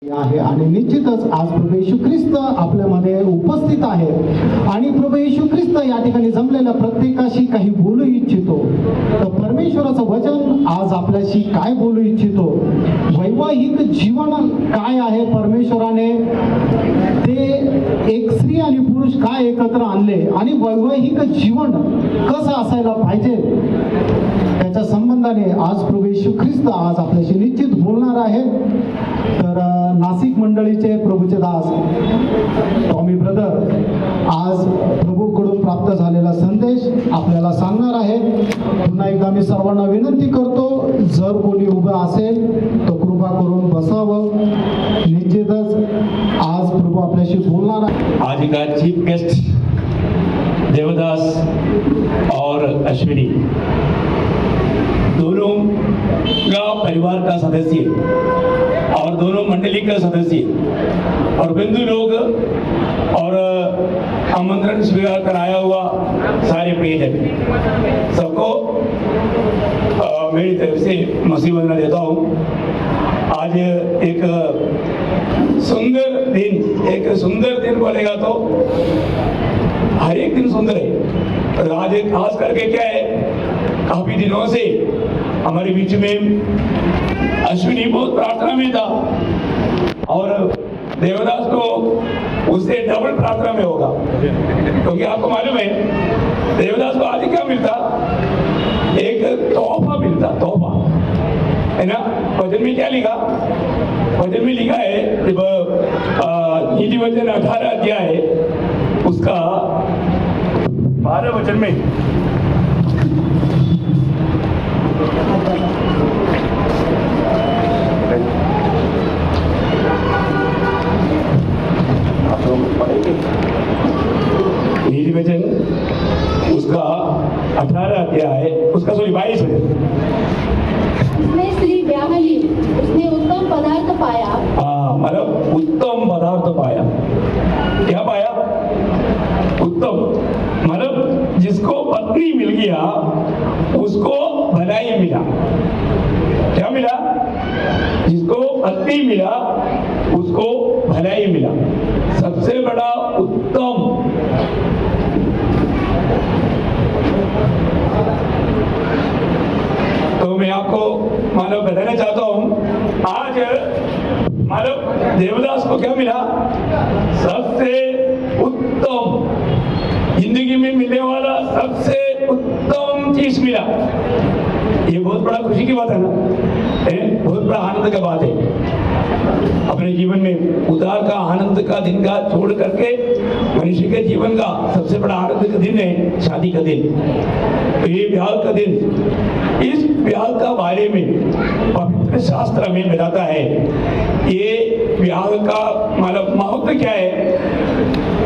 आहे आणि निश्चितच आज प्रभू येशू ख्रिस्त आपल्यामध्ये उपस्थित आहे आणि प्रभू येशू ख्रिस्त या ठिकाणी जमलेल्या प्रत्येकाशी काही बोलू इच्छितो. तर परमेश्वराचं वचन आज आपल्याशी काय बोलू इच्छितो, वैवाहिक जीवन काय आहे, परमेश्वराने ते एक स्त्री आणि पुरुष काय एकत्र आणले आणि वैवाहिक जीवन कसं असायला पाहिजे त्याच्या संबंधाने आज प्रभू येशू ख्रिस्त आज आपल्याशी निश्चित बोलणार आहे. तर नाशिक मंडळीचे प्रभूचे दास टॉमी ब्रदर आज प्रभूकडून प्राप्त झालेला संदेश आपल्याला सांगणार आहे. पुन्हा एकदा मी सर्वांना विनंती करतो, जर कोणी उभं असेल तर कृपा करून बसावं. निश्चितच आज प्रभू आपल्याशी बोलणार आहे. आज का चीफ गेस्ट देवदास और अश्विनी दोनों का परिवार का सदस्य और दोनों मंडली का सदस्य और बिंदु लोग और आमंत्रण स्वीकार कराया हुआ सारे प्रियजन सबको मेरी तरफ से मसीह वंदना देता हूँ. आज एक सुंदर दिन बोलेगा तो हर एक दिन सुंदर है. और आज एक खास करके क्या है, काफी दिनों से हमारे बीच में अश्विनी बहुत प्रार्थना में था और देवदास को उससे डबल प्रार्थना में होगा, क्योंकि आपको मालूम है देवदास को आज क्या मिलता, एक तोहफा मिलता, तोहफा है ना. वचन में क्या लिखा, वचन में लिखा है जब नीति वचन 18 अध्याय है उसका 12 वचन में नीति वचन उसका 18 अध्याय है, उसका 22 वचन. उसने स्त्री ब्याहली, उसने उत्तम पदार्थ पाया. हाँ, मतलब उत्तम पदार्थ पाया. क्या पाया? उत्तम, मतलब जिसको पत्नी मिल गया उसको भलाई मिला. क्या मिला? जिसको पत्नी मिला उसको भलाई मिला. सबसे बड़ा उत्तम तो मैं आपको मानव बताना चाहता हूं, आज मानव देवदास को क्या मिला, सबसे उत्तम जिंदगी में मिलने वाला सबसे उत्तम चीज मिला. ये बहुत बड़ा खुशी की बात है ना, बहुत बड़ा आनंद का बात है. अपने जीवन में उदार का आनंद का दिन का छोड़ करके मनुष्य के जीवन का सबसे बड़ा आनंद का दिन है शादी का दिन. तो ये ब्याह का दिन, इस ब्याह का बारे में पवित्र शास्त्र में बताता है. ये ब्याह का मतलब महत्व क्या है,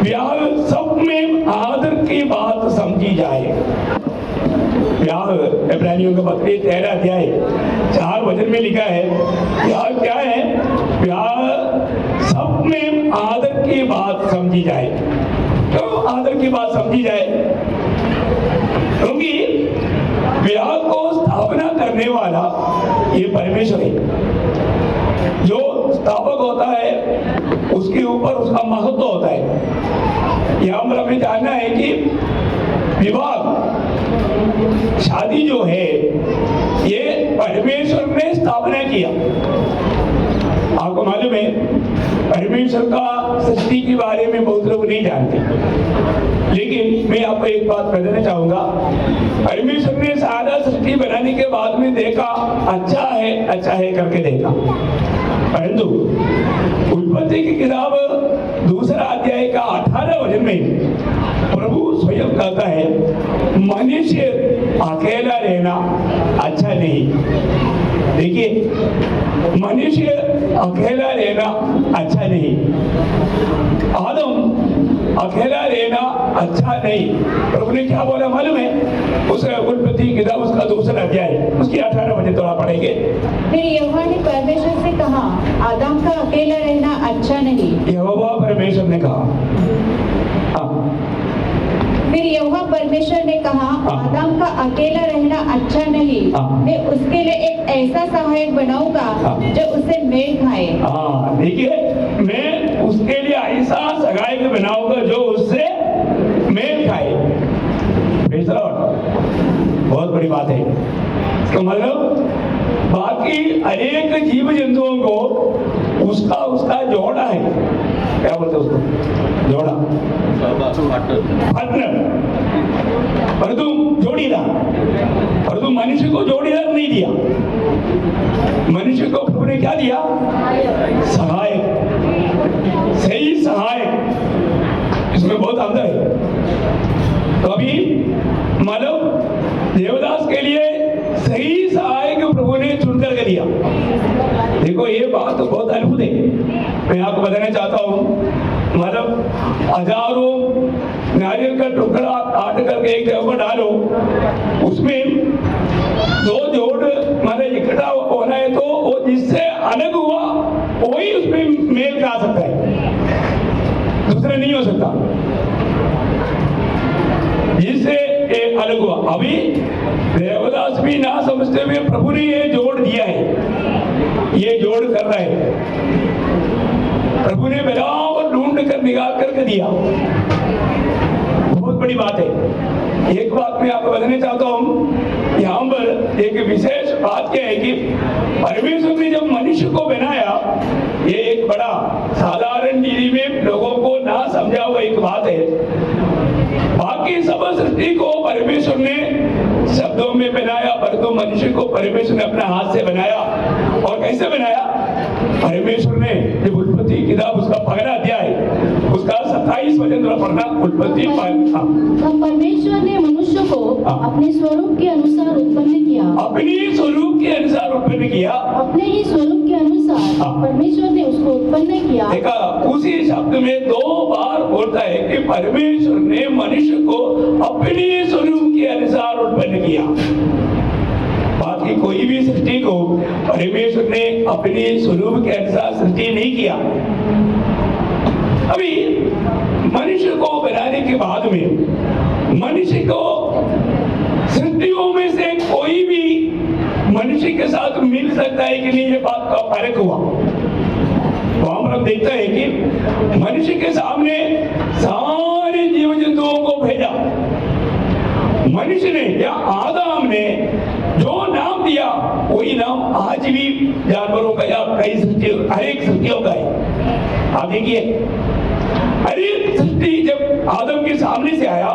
ब्याह सब में आदर की बात समझी जाए. ब्याह इब्रानियों का पत्री 13 अध्याय 4 वचन में लिखा है, ब्याह क्या है, ब्याह सब में आदर की बात समझी जाए. क्यों आदर की बात समझी जाए? क्योंकि ब्याह को स्थापना करने वाला ये परमेश्वर है. जो स्थापक होता है उसके ऊपर उसका महत्व होता है. यहाँ पर हमें जानना है कि विवाह शादी जो है ये परमेश्वर ने स्थापना किया. आपको मालूम है परमेश्वर का सृष्टि के बारे में बहुत लोग नहीं जानते, लेकिन मैं आपको एक बात बताना चाहूंगा. परमेश्वर ने सारा सृष्टि बनाने के बाद में देखा अच्छा है करके देखा, परंतु उत्पत्ति की किताब 2 अध्याय का 18 वचन में प्रभु स्वयं कहता है, मनुष्य अकेला रहना अच्छा नहीं. देखिए, मनुष्य अकेला रहना अच्छा नहीं. आदम अकेला रहना अच्छा नहीं. प्रभु ने क्या बोला मालूम है, उसका उत्पत्ति किताब उसका 2 अध्याय उसकी 18 वचन थोड़ा पढ़ेंगे. फिर यहोवा ने परमेश्वर से कहा, आदम का अकेला रहना अच्छा नहीं. यहोवा परमेश्वर ने कहा, हाँ फिर यहोवा परमेश्वर ने कहा, आदम का अकेला रहना अच्छा नहीं, मैं उसके लिए एक ऐसा सहायक बनाऊंगा जो उसे मेल खाए। हाँ देखिए, मैं उसके लिए ऐसा सहायक बनाऊंगा जो उससे मेल खाए। Praise the Lord। बहुत बड़ी बात है। इसका मतलब बाकी अनेक जीव जंतुओं को उसका जोड़ा है, क्या बोलते हैं उसको, जोड़ा, पार्टनर, परंतु जोड़ीदार, परंतु मनुष्य को जोड़ीदार नहीं दिया। मनुष्य को प्रभु ने क्या दिया? सहायक, सही सहायक। इसमें बहुत अंतर है। तो अभी मानव देवदास के लिए सही सहायक प्रभु ने चुन करके दिया। देखो ये बात तो बहुत अद्भुत है। मैं आपको बताना चाहता हूँ, मतलब हजारों नारियल का टुकड़ा काट करके एक जगह पर डालो, उसमें दो जोड़ मतलब इकट्ठा होना है, तो वो जिससे अलग हुआ वही उसमें मेल खा सकता है, दूसरा नहीं हो सकता। जिससे एक अलग हुआ। अभी देवदास भी ना समझते हुए प्रभु ने ये जोड़ दिया है, ये जोड़ कर रहा है। प्रभु ने बराबर ढूंढ कर निकाल करके दिया। बहुत बड़ी बात है। एक बात मैं आपको बताना चाहता हूँ, यहाँ पर एक विशेष बात क्या है कि परमेश्वर ने जब मनुष्य को बनाया, ये एक बड़ा साधारण नीति में लोगों को ना समझा हुआ एक बात है। बाकी सब सृष्टि को परमेश्वर ने शब्दों में बनाया, परंतु मनुष्य को परमेश्वर ने अपने हाथ से बनाया। और कैसे बनाया? परमेश्वर ने जब उत्पत्ति किताब उसका 15 अध्याय उसका 27 वचन पढ़ना, उत्पत्ति। तब परमेश्वर ने मनुष्य को अपने स्वरूप के अनुसार उत्पन्न किया। अपने स्वरूप के अनुसार उत्पन्न किया। अपने ही स्वरूप के अनुसार परमेश्वर ने उसको उत्पन्न किया। देखा, उसी शब्द में 2 बार बोलता है कि परमेश्वर ने मनुष्य को अपने स्वरूप के अनुसार उत्पन्न किया। बाकी कोई भी सृष्टि को परमेश्वर ने अपने स्वरूप के अनुसार सृष्टि नहीं किया। अभी मनुष्य को बनाने के बाद में मनुष्य को सृष्टियों में से कोई भी मनुष्य के साथ मिल सकता है कि नहीं, ये बात का फर्क हुआ। वहां पर हम देखते हैं कि मनुष्य के सामने सारे जीव जंतुओं को भेजा। मनुष्य ने या आदम ने जो नाम दिया वही नाम आज भी जानवरों का या कई सृष्टियों, हर एक सृष्टियों का है। आप देखिए, हर एक सृष्टि जब आदम के सामने से आया,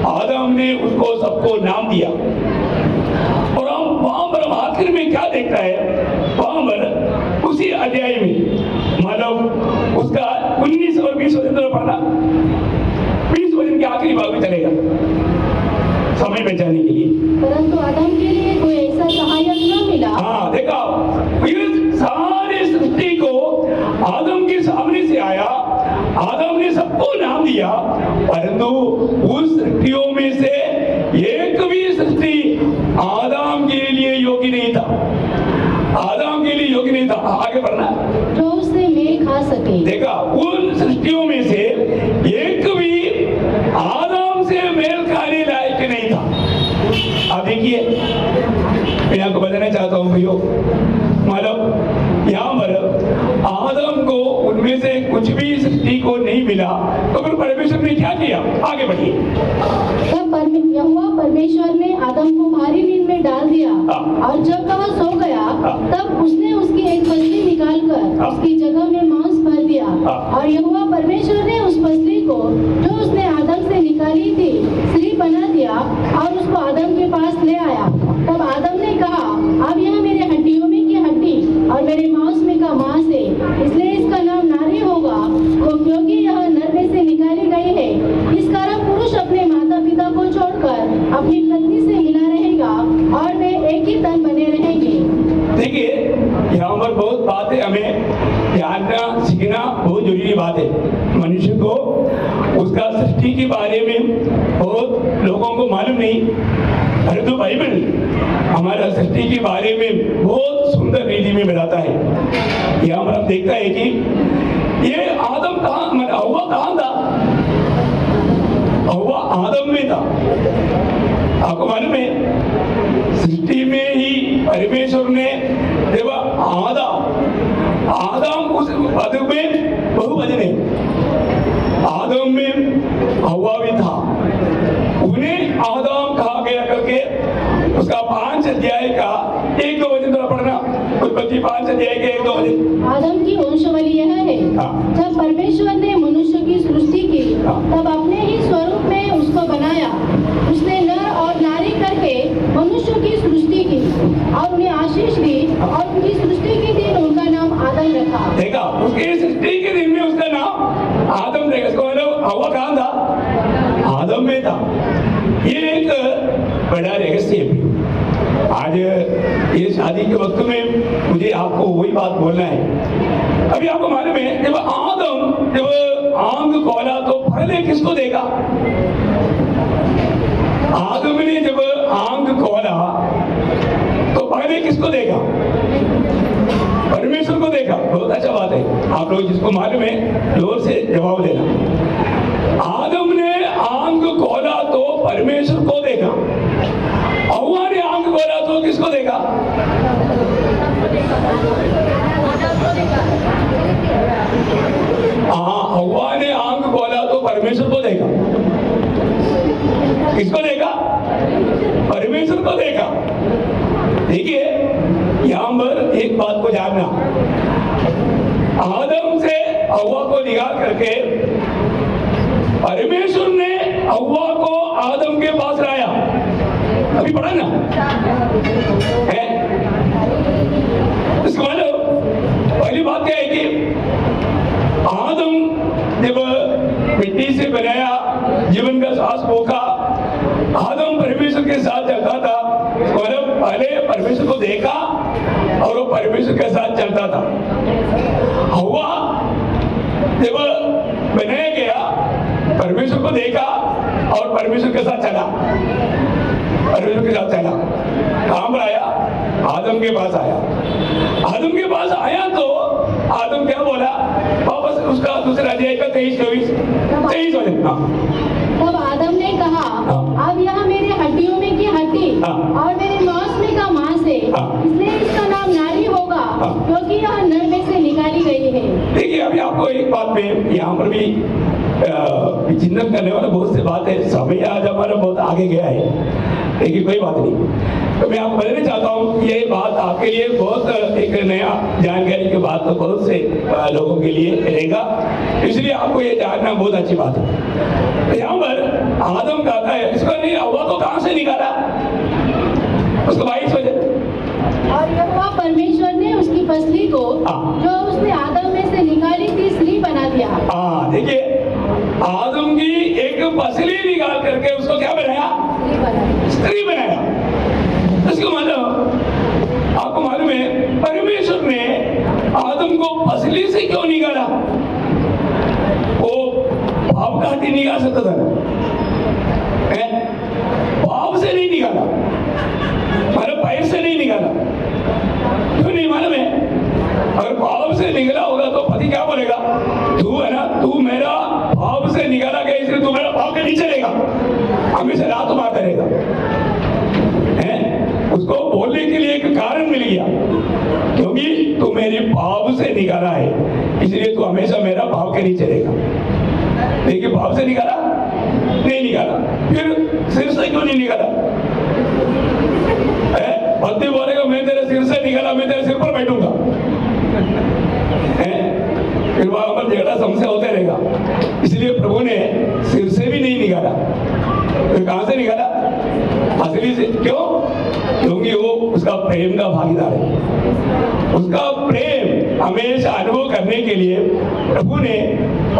आदम ने उसको सबको नाम दिया। और हम वहां पर आखिर में क्या देखता है, वहां पर उसी अध्याय में मतलब उसका 19 और 20 वचन पढ़ना, 20 वचन के आखिरी भाग में चलेगा समय बचाने के लिए। परंतु आदम के लिए कोई ऐसा सहायक न मिला। हाँ देखा, सारी सृष्टि को आदम के सामने से आया, आदम ने सबको नाम दिया, परंतु उस सृष्टियों में से एक भी सृष्टि आदम के लिए योग्य नहीं था। आदम के लिए योग्य नहीं था। आगे बढ़ना, जो उससे मेल खा सके। देखा, उन सृष्टियों में से एक भी आदम से मेल खाने लायक नहीं था। अब देखिए, मैं आपको बताना चाहता हूँ भैया, मतलब यहाँ पर आदम को उनमें से कुछ भी सृष्टि को नहीं मिला, तो फिर परमेश्वर ने क्या किया? आगे बढ़िए। तब यहोवा परमेश्वर ने आदम को भारी नींद में डाल दिया, और जब वह सो गया तब उसने उसकी एक पसली निकालकर उसकी जगह में मांस भर दिया। और यहोवा परमेश्वर ने उस पसली को जो उसने आदम से निकाली थी स्त्री बना दिया और उसको आदम के पास ले आया। तब आदम ने कहा, अब यह मेरे हड्डियों में की हड्डी और मेरे मांस में का मांस है, इसलिए इसका नाम नारी होगा, क्योंकि यह नर में से निकाली गई है। इस कारण पुरुष अपने माता पिता को छोड़कर अपनी पत्नी से मिला रहेगा और वे एक ही तन बने रहेंगे। देखिए, यहाँ पर बहुत बातें हमें जानना सीखना बहुत जरूरी बात है। मनुष्य को उसका सृष्टि के बारे में बहुत लोगों को मालूम नहीं, परंतु बाइबल हमारा सृष्टि के बारे में बहुत सुंदर रीति में बताता है। यहाँ पर हम देखता है कि ये आदम कहाँ, हव्वा कहाँ था? हवा आदम में था। आपको मालूम है सृष्टि में ही परमेश्वर ने जब आदम उस पद में बहुवचन है, आदम में हवा भी था, उन्हें आदम कहा गया करके उसका 5 अध्याय का 1-2 वचन थोड़ा पढ़ना। उत्पत्ति 5 अध्याय के 1-2 वचन। आदम की वंशावली यह है, जब परमेश्वर ने मनुष्य की सृष्टि की तब अपने ही स्वरूप में उसको बनाया, उसने नर और नारी करके मनुष्य की सृष्टि की और उन्हें आशीष दी और उनकी सृष्टि के दिन उनका नाम आदम रखा। देखा, उसकी सृष्टि के दिन में उसका नाम आदम देखा। इसको मतलब हवा कहाँ था? आदम में था। ये एक बड़ा रहस्य है। आज ये शादी के वक्त में मुझे आपको वही बात बोलना है। अभी आपको मालूम है जब आंग खोला तो पहले किसको देखा? आदम ने जब आंग खोला तो पहले किसको देखा? परमेश्वर को देखा। बहुत अच्छा बात है। आप लोग जिसको मालूम है जोर से जवाब देना। आदम ने आंग खोला तो परमेश्वर को देखा। हव्वा ने आंग खोला तो किसको देखा? हव्वा ने आंग खोला तो परमेश्वर को देखा। किसको देखा? परमेश्वर को देखा। देखिए यहां पर एक बात को जानना, आदम से हव्वा को निकाल करके परमेश्वर ने हव्वा को आदम के पास लाया। अभी पढ़ा ना है? इसको मतलब पहली बात क्या है कि आदम जब मिट्टी से बनाया, जीवन का सांस फूंका, आदम परमेश्वर के साथ चलता था। मतलब पहले परमेश्वर को देखा और वो परमेश्वर के साथ चलता था। हव्वा जब बनाया गया, परमेश्वर को देखा और परमेश्वर के साथ चला। परमेश्वर के साथ चला, कहां पर आया? आदम के पास आया। आदम के पास आया तो आदम क्या बोला? वापस उसका दूसरा अध्याय का 23 वाले। तब आदम ने कहा, अब यह मेरे हड्डियों में की हड्डी और मेरे मांस में का मांस है, इसलिए इसका नाम नारी होगा, क्योंकि यह नर में से निकाली गई है। देखिए अभी आपको एक बात में यहाँ पर भी चिंतन करने वाला बहुत से बात है। समय आज हमारा बहुत आगे गया है, लेकिन कोई बात नहीं। तो मैं आपको बताना चाहता हूँ ये बात आपके लिए बहुत एक नया जानकारी की बात तो बहुत से लोगों के लिए रहेगा, इसलिए आपको ये जानना बहुत अच्छी बात है। तो यहाँ पर आदम कहता है इसको नहीं, हव्वा को कहाँ से निकाला? उसको 22 वजह। और यहोवा परमेश्वर ने उसकी पसली को जो उसने आदम में से निकाली थी स्त्री बना दिया। हाँ देखिए, आदम की एक पसली निकाल करके उसको क्या बनाया? स्त्री बनाया। इसको मतलब आपको मालूम है परमेश्वर ने आदम को पसली से क्यों निकाला? वो पाप का हड्डी निकाल सकता था ना, पाप से नहीं निकाला, मतलब पैर से नहीं निकाला। क्यों नहीं मालूम है? अगर पाप से निकला होगा तो पति क्या बोलेगा? तू है ना, तू मेरा पाप से निकाला गया इसलिए तू मेरा पाप के नीचे रहेगा, हमेशा रात मारता रहेगा। उसको बोलने के लिए एक कारण मिल गया, क्योंकि तू मेरे पाप से निकाला है इसलिए तू हमेशा मेरा पाप के नीचे रहेगा। देखिए पाप से निकाला नहीं निकाला, फिर सिर से क्यों नहीं निकाला? पति बोलेगा मैं तेरे सिर से निकाला, मैं तेरे सिर पर बैठूंगा, फिर वहां पर झगड़ा समस्या होते रहेगा। इसलिए प्रभु ने सिर से भी नहीं निकाला, फिर कहां से निकाला? असली से। क्यों? क्योंकि वो उसका प्रेम का भागीदार है। उसका प्रेम हमेशा अनुभव करने के लिए प्रभु ने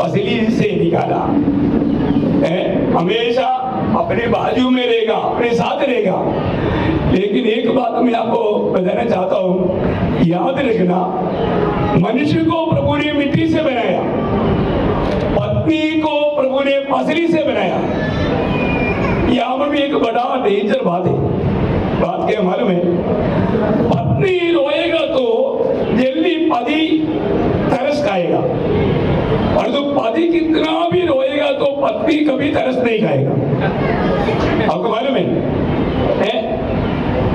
असली से निकाला। हमेशा अपने बाजू में रहेगा, अपने साथ रहेगा। लेकिन एक बात मैं आपको बताना चाहता हूं, याद रखना, मनुष्य को प्रभु ने मिट्टी से बनाया, पत्नी को प्रभु ने पसली से बनाया। यहाँ पर भी एक बड़ा डेंजर बात है। बात क्या मालूम है? पत्नी रोएगा तो जल्दी पति तरस खाएगा, और तो पति कितना भी रोएगा तो पत्नी कभी तरस नहीं खाएगा। आपको मालूम है?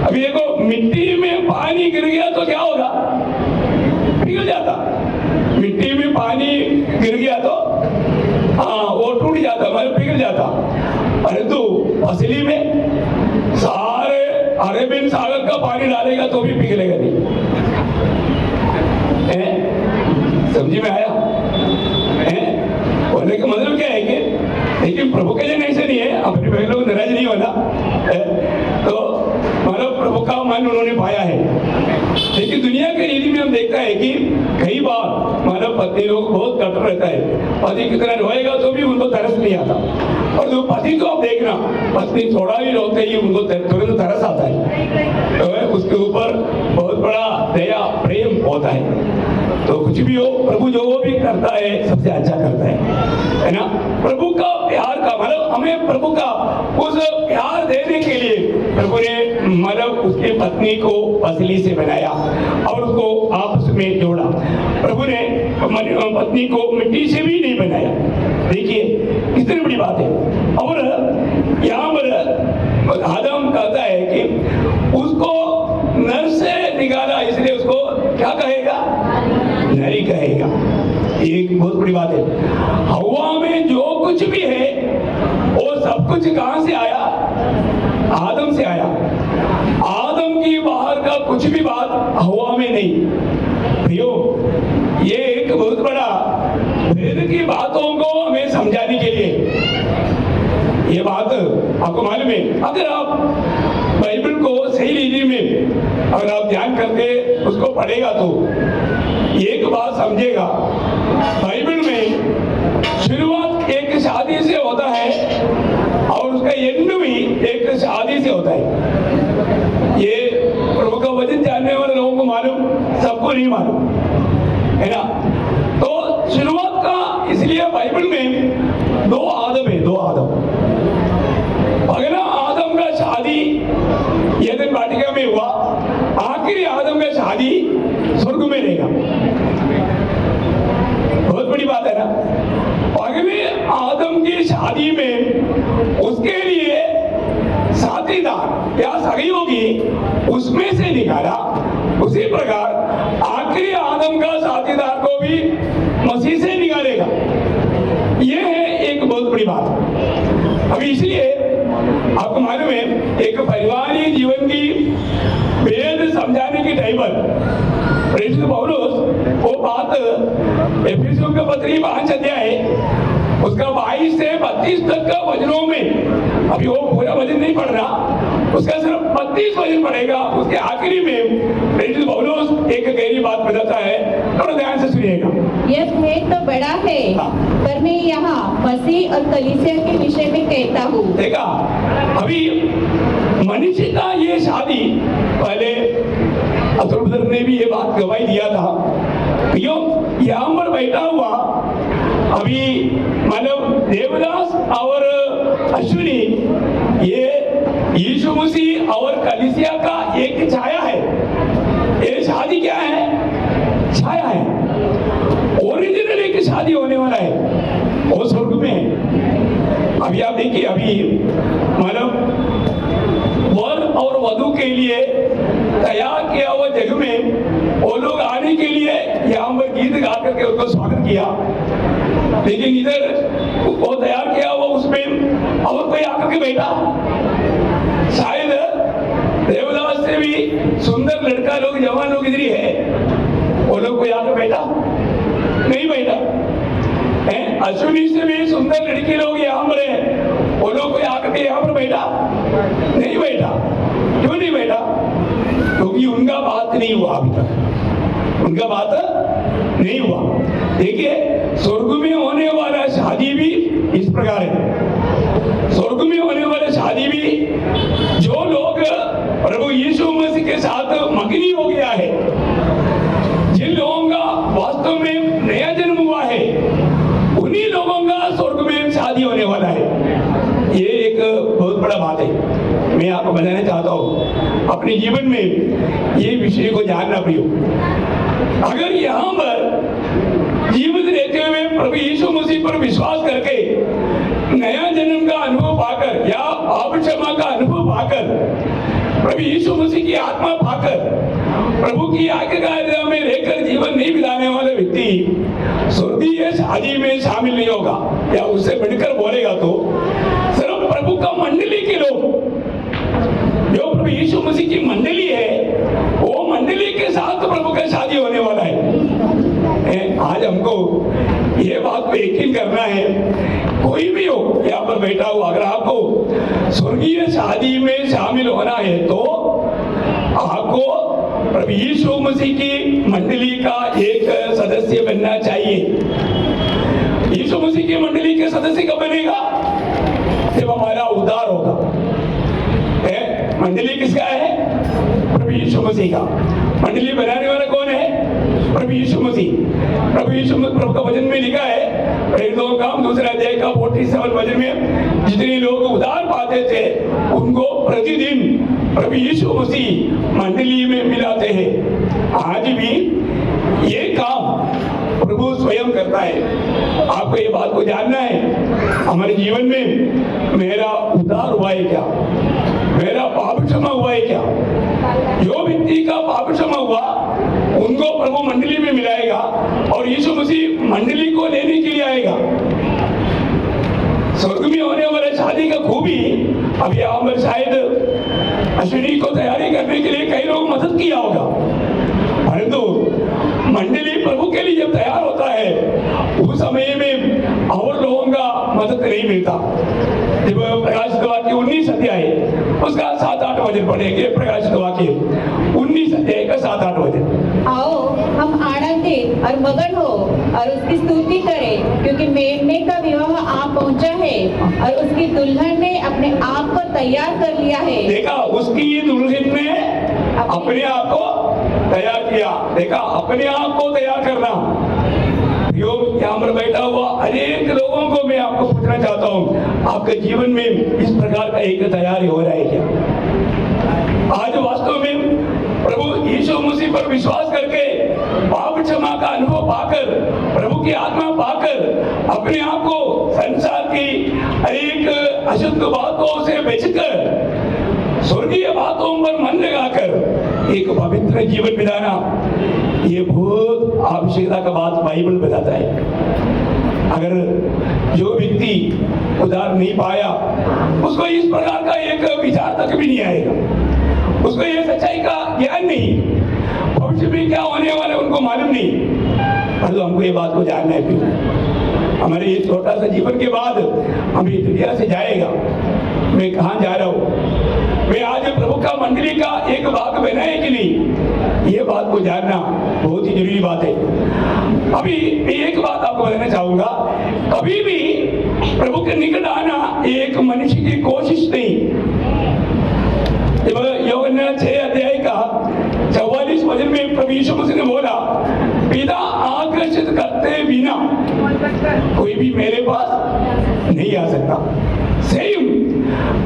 अभी देखो, मिट्टी में पानी गिर गया तो क्या होगा? पिघल जाता। मिट्टी में पानी गिर गया तो वो टूट जाता, मतलब पिघल जाता। परंतु असली में सारे अरेबियन सागर का पानी डालेगा तो भी पिघलेगा नहीं। समझ में आया? बोलने का मतलब क्या है कि लेकिन प्रभु के जन ऐसे नहीं है, अपने बहनों को नाराज नहीं होना। तो मतलब प्रभु का मन उन्होंने पाया है। लेकिन दुनिया के रीति में हम देखता है कि कई बार मानव पत्नी लोग बहुत कठोर रहता है, पति कितना रोएगा तो भी उनको तरस नहीं आता। और जो पति को आप देखना, पत्नी थोड़ा भी रोते ही उनको तुरंत तरस आता है, तो उसके ऊपर बहुत बड़ा दया प्रेम होता है। तो कुछ भी हो, प्रभु जो वो भी करता है सबसे अच्छा करता है ना? प्रभु का प्यार का मतलब हमें प्रभु का उस प्यार देने के लिए प्रभु ने मतलब उसकी पत्नी को पसली से बनाया और उसको आपस में जोड़ा। प्रभु ने पत्नी को मिट्टी से भी नहीं बनाया। देखिए कितनी बड़ी बात है। और यहाँ पर आदम कहता है कि उसको नर से निकाला, इसलिए उसको क्या कहेगा? नरी कहेगा। एक बहुत बड़ी बात है। हवा में जो कुछ भी है वो सब कुछ कहां से आया? आदम से आया। आदम की बाहर का कुछ भी बात हवा में नहीं। प्रियो, ये एक बहुत बड़ा वेद की बातों को हमें समझाने के लिए ये बात आपको मालूम है। अगर आप बाइबल को सही रीति में अगर आप ध्यान करके उसको पढ़ेगा तो एक बात समझेगा। बाइबल में शुरुआत एक शादी से होता है और उसका एंड भी एक शादी से होता है। ये प्रभु का वचन जानने वाले लोगों को मालूम, सबको नहीं मालूम है ना? तो शुरुआत का इसलिए बाइबल में दो आदम है, दो आदम। अगला आदम का शादी एदन वाटिका में हुआ, आखिरी आदम का शादी स्वर्ग में रहेगा। बहुत बड़ी बात है ना? अगले आदम की शादी में उसके लिए साथीदार या सहयोगी उसमें से निकाला। उसी प्रकार आखिरी आदम का साथीदार को भी मसीह से निकालेगा। यह है एक बहुत बड़ी बात। अभी इसलिए आपको मालूम है, एक परिवारिक जीवन की वेद समझाने की टाइम पर प्रेरित पौलुस वो बात एफिसियों के पत्री 5 अध्याय उसका 22 से 32 तक का वचनों में, अभी वो पूरा वचन नहीं पढ़ रहा, उसका सिर्फ 32 वचन पढ़ेगा। उसके आखिरी में प्रेरित पौलुस एक गहरी बात बताता है, थोड़ा ध्यान से सुनिएगा। यह भेद तो बड़ा है, पर मैं यहाँ मसीह और कलीसिया के विषय में कहता हूँ। देखा, अभी मनुष्य का ये शादी पहले अतुल ने भी ये बात गवाही दिया था। यो यहाँ पर बैठा हुआ अभी मतलब देवदास और अश्विनी, ये यीशु मसीह और कलीसिया का एक छाया है। ये शादी क्या है? छाया है। ओरिजिनल एक शादी होने वाला है, वो स्वर्ग में है। अभी आप देखिए, अभी मतलब वर और वधु के लिए तैयार किया हुआ जगह में वो लोग आने के लिए यहाँ पर गीत गा करके उनको स्वागत किया, लेकिन इधर वो तैयार किया हुआ उसमें और कोई आकर के बैठा। शायद देवदास से भी सुंदर लड़का लोग, जवान लोग इधर ही है, वो लोग कोई आकर बैठा नहीं बैठा है। अश्विनी से भी सुंदर लड़की लोग यहाँ पर है, वो लोग कोई आकर के यहाँ पर बैठा नहीं बैठा। क्यों नहीं बैठा? क्योंकि उनका बात नहीं हुआ, अभी तक उनका बात नहीं हुआ। देखिए, स्वर्ग में होने वाला शादी भी इस प्रकार है। स्वर्ग में होने वाला शादी भी जो लोग प्रभु यीशु मसीह के साथ मगनी हो गया है, जिन लोगों का वास्तव में नया जन्म हुआ है, उन्हीं लोगों का स्वर्ग में शादी होने वाला है। ये एक बहुत बड़ा बात है। मैं आपको बताना चाहता हूँ, अपने जीवन में ये विषय को जानना प्रियो। अगर यहाँ पर जीवित रहते हुए प्रभु यीशु मसीह पर विश्वास करके क्षमा का अनुभव पाकर, प्रभु यीशु मसीह की आत्मा पाकर, प्रभु की आज्ञा में रहकर जीवन नहीं बिताने वाला व्यक्ति स्वर्गीय शादी में शामिल नहीं होगा। या उससे बढ़कर बोलेगा तो सिर्फ प्रभु का मंडली के लोग, जो प्रभु यीशु मसीह की मंडली है, वो मंडली के साथ प्रभु का शादी होने वाला है। आज हमको ये बात को यकीन करना है, कोई भी हो यहाँ पर बैठा हो, अगर आपको स्वर्गीय शादी में शामिल होना है तो आपको प्रभु यीशु मसीह की मंडली का एक सदस्य बनना चाहिए। यीशु मसीह की मंडली के सदस्य कब बनेगा? जब हमारा उद्धार होगा। मंडली किसका है? प्रभु यीशु मसीह का। मंडली बनाने वाला कौन है? प्रभु यीशु मसीह। प्रभु का वचन में लिखा है, प्रेरितों का काम 2 अध्याय का 47 वचन में, जितने लोग उद्धार पाते थे उनको प्रतिदिन प्रभु यीशु मसीह मंडली में मिलाते हैं। आज भी ये काम प्रभु स्वयं करता है। आपको ये बात को जानना है, हमारे जीवन में मेरा उद्धार हुआ है क्या? मेरा पाप क्षमा हुआ है क्या? जो व्यक्ति का पाप क्षमा हुआ उनको प्रभु मंडली में मिलाएगा और यीशु मसीह मंडली को लेने के लिए आएगा। स्वर्ग में होने वाले शादी का खूबी, अब यहाँ पर शायद अश्विनी को तैयारी करने के लिए कई लोग मदद किया होगा, परंतु मंडली प्रभु के लिए जब तैयार होता है उस समय में और लोगों का मदद नहीं मिलता। जब प्रकाशित वाक्य 19 अध्याय उसका 7-8 वचन पढ़ेंगे। प्रकाशित वाक्य 19 अध्याय का 7-8 वचन। आओ हम आनंदित और मगन हो और उसकी स्तुति करें, क्योंकि मेमने का विवाह आ पहुंचा है और उसकी दुल्हन ने अपने आप को तैयार कर लिया है। देखा, उसकी दुल्हन ने अपने आप को तैयार किया। देखा, अपने आप को तैयार करना। यहाँ पर बैठा हुआ अनेक लोगों को मैं आपको पूछना चाहता हूँ, आपके जीवन में इस प्रकार का एक तैयारी हो रहा है क्या? आज वास्तव में प्रभु यीशु मसीह पर विश्वास करके पाप क्षमा का अनुभव पाकर, प्रभु की आत्मा पाकर, अपने आप को संसार की अनेक अशुद्ध बातों से बचकर स्वर्गीय बातों पर मन लगाकर एक पवित्र जीवन बिताना, ये बहुत आवश्यकता का बात बाइबल बताता है। अगर जो व्यक्ति उद्धार नहीं पाया उसको इस प्रकार का एक विचार तक भी नहीं आएगा, उसको ये सच्चाई का ज्ञान नहीं, भविष्य में क्या होने वाला उनको मालूम नहीं। परंतु हमको ये बात को जानना है क्यों? हमारे ये छोटा सा जीवन के बाद हम ये दुनिया से जाएगा, मैं कहाँ जा रहा हूँ, मैं आज प्रभु का मंडली का एक भाग बना है कि नहीं, ये बात को जानना बहुत ही जरूरी बात है। अभी मैं एक बात आपको बताना चाहूंगा, कभी भी प्रभु के निकट आना एक मनुष्य की कोशिश नहीं। यूहन्ना 6 अध्याय का 44 वचन में प्रभु यीशु मसीह ने बोला, पिता आकर्षित करते बिना कोई भी मेरे पास नहीं आ सकता। सेम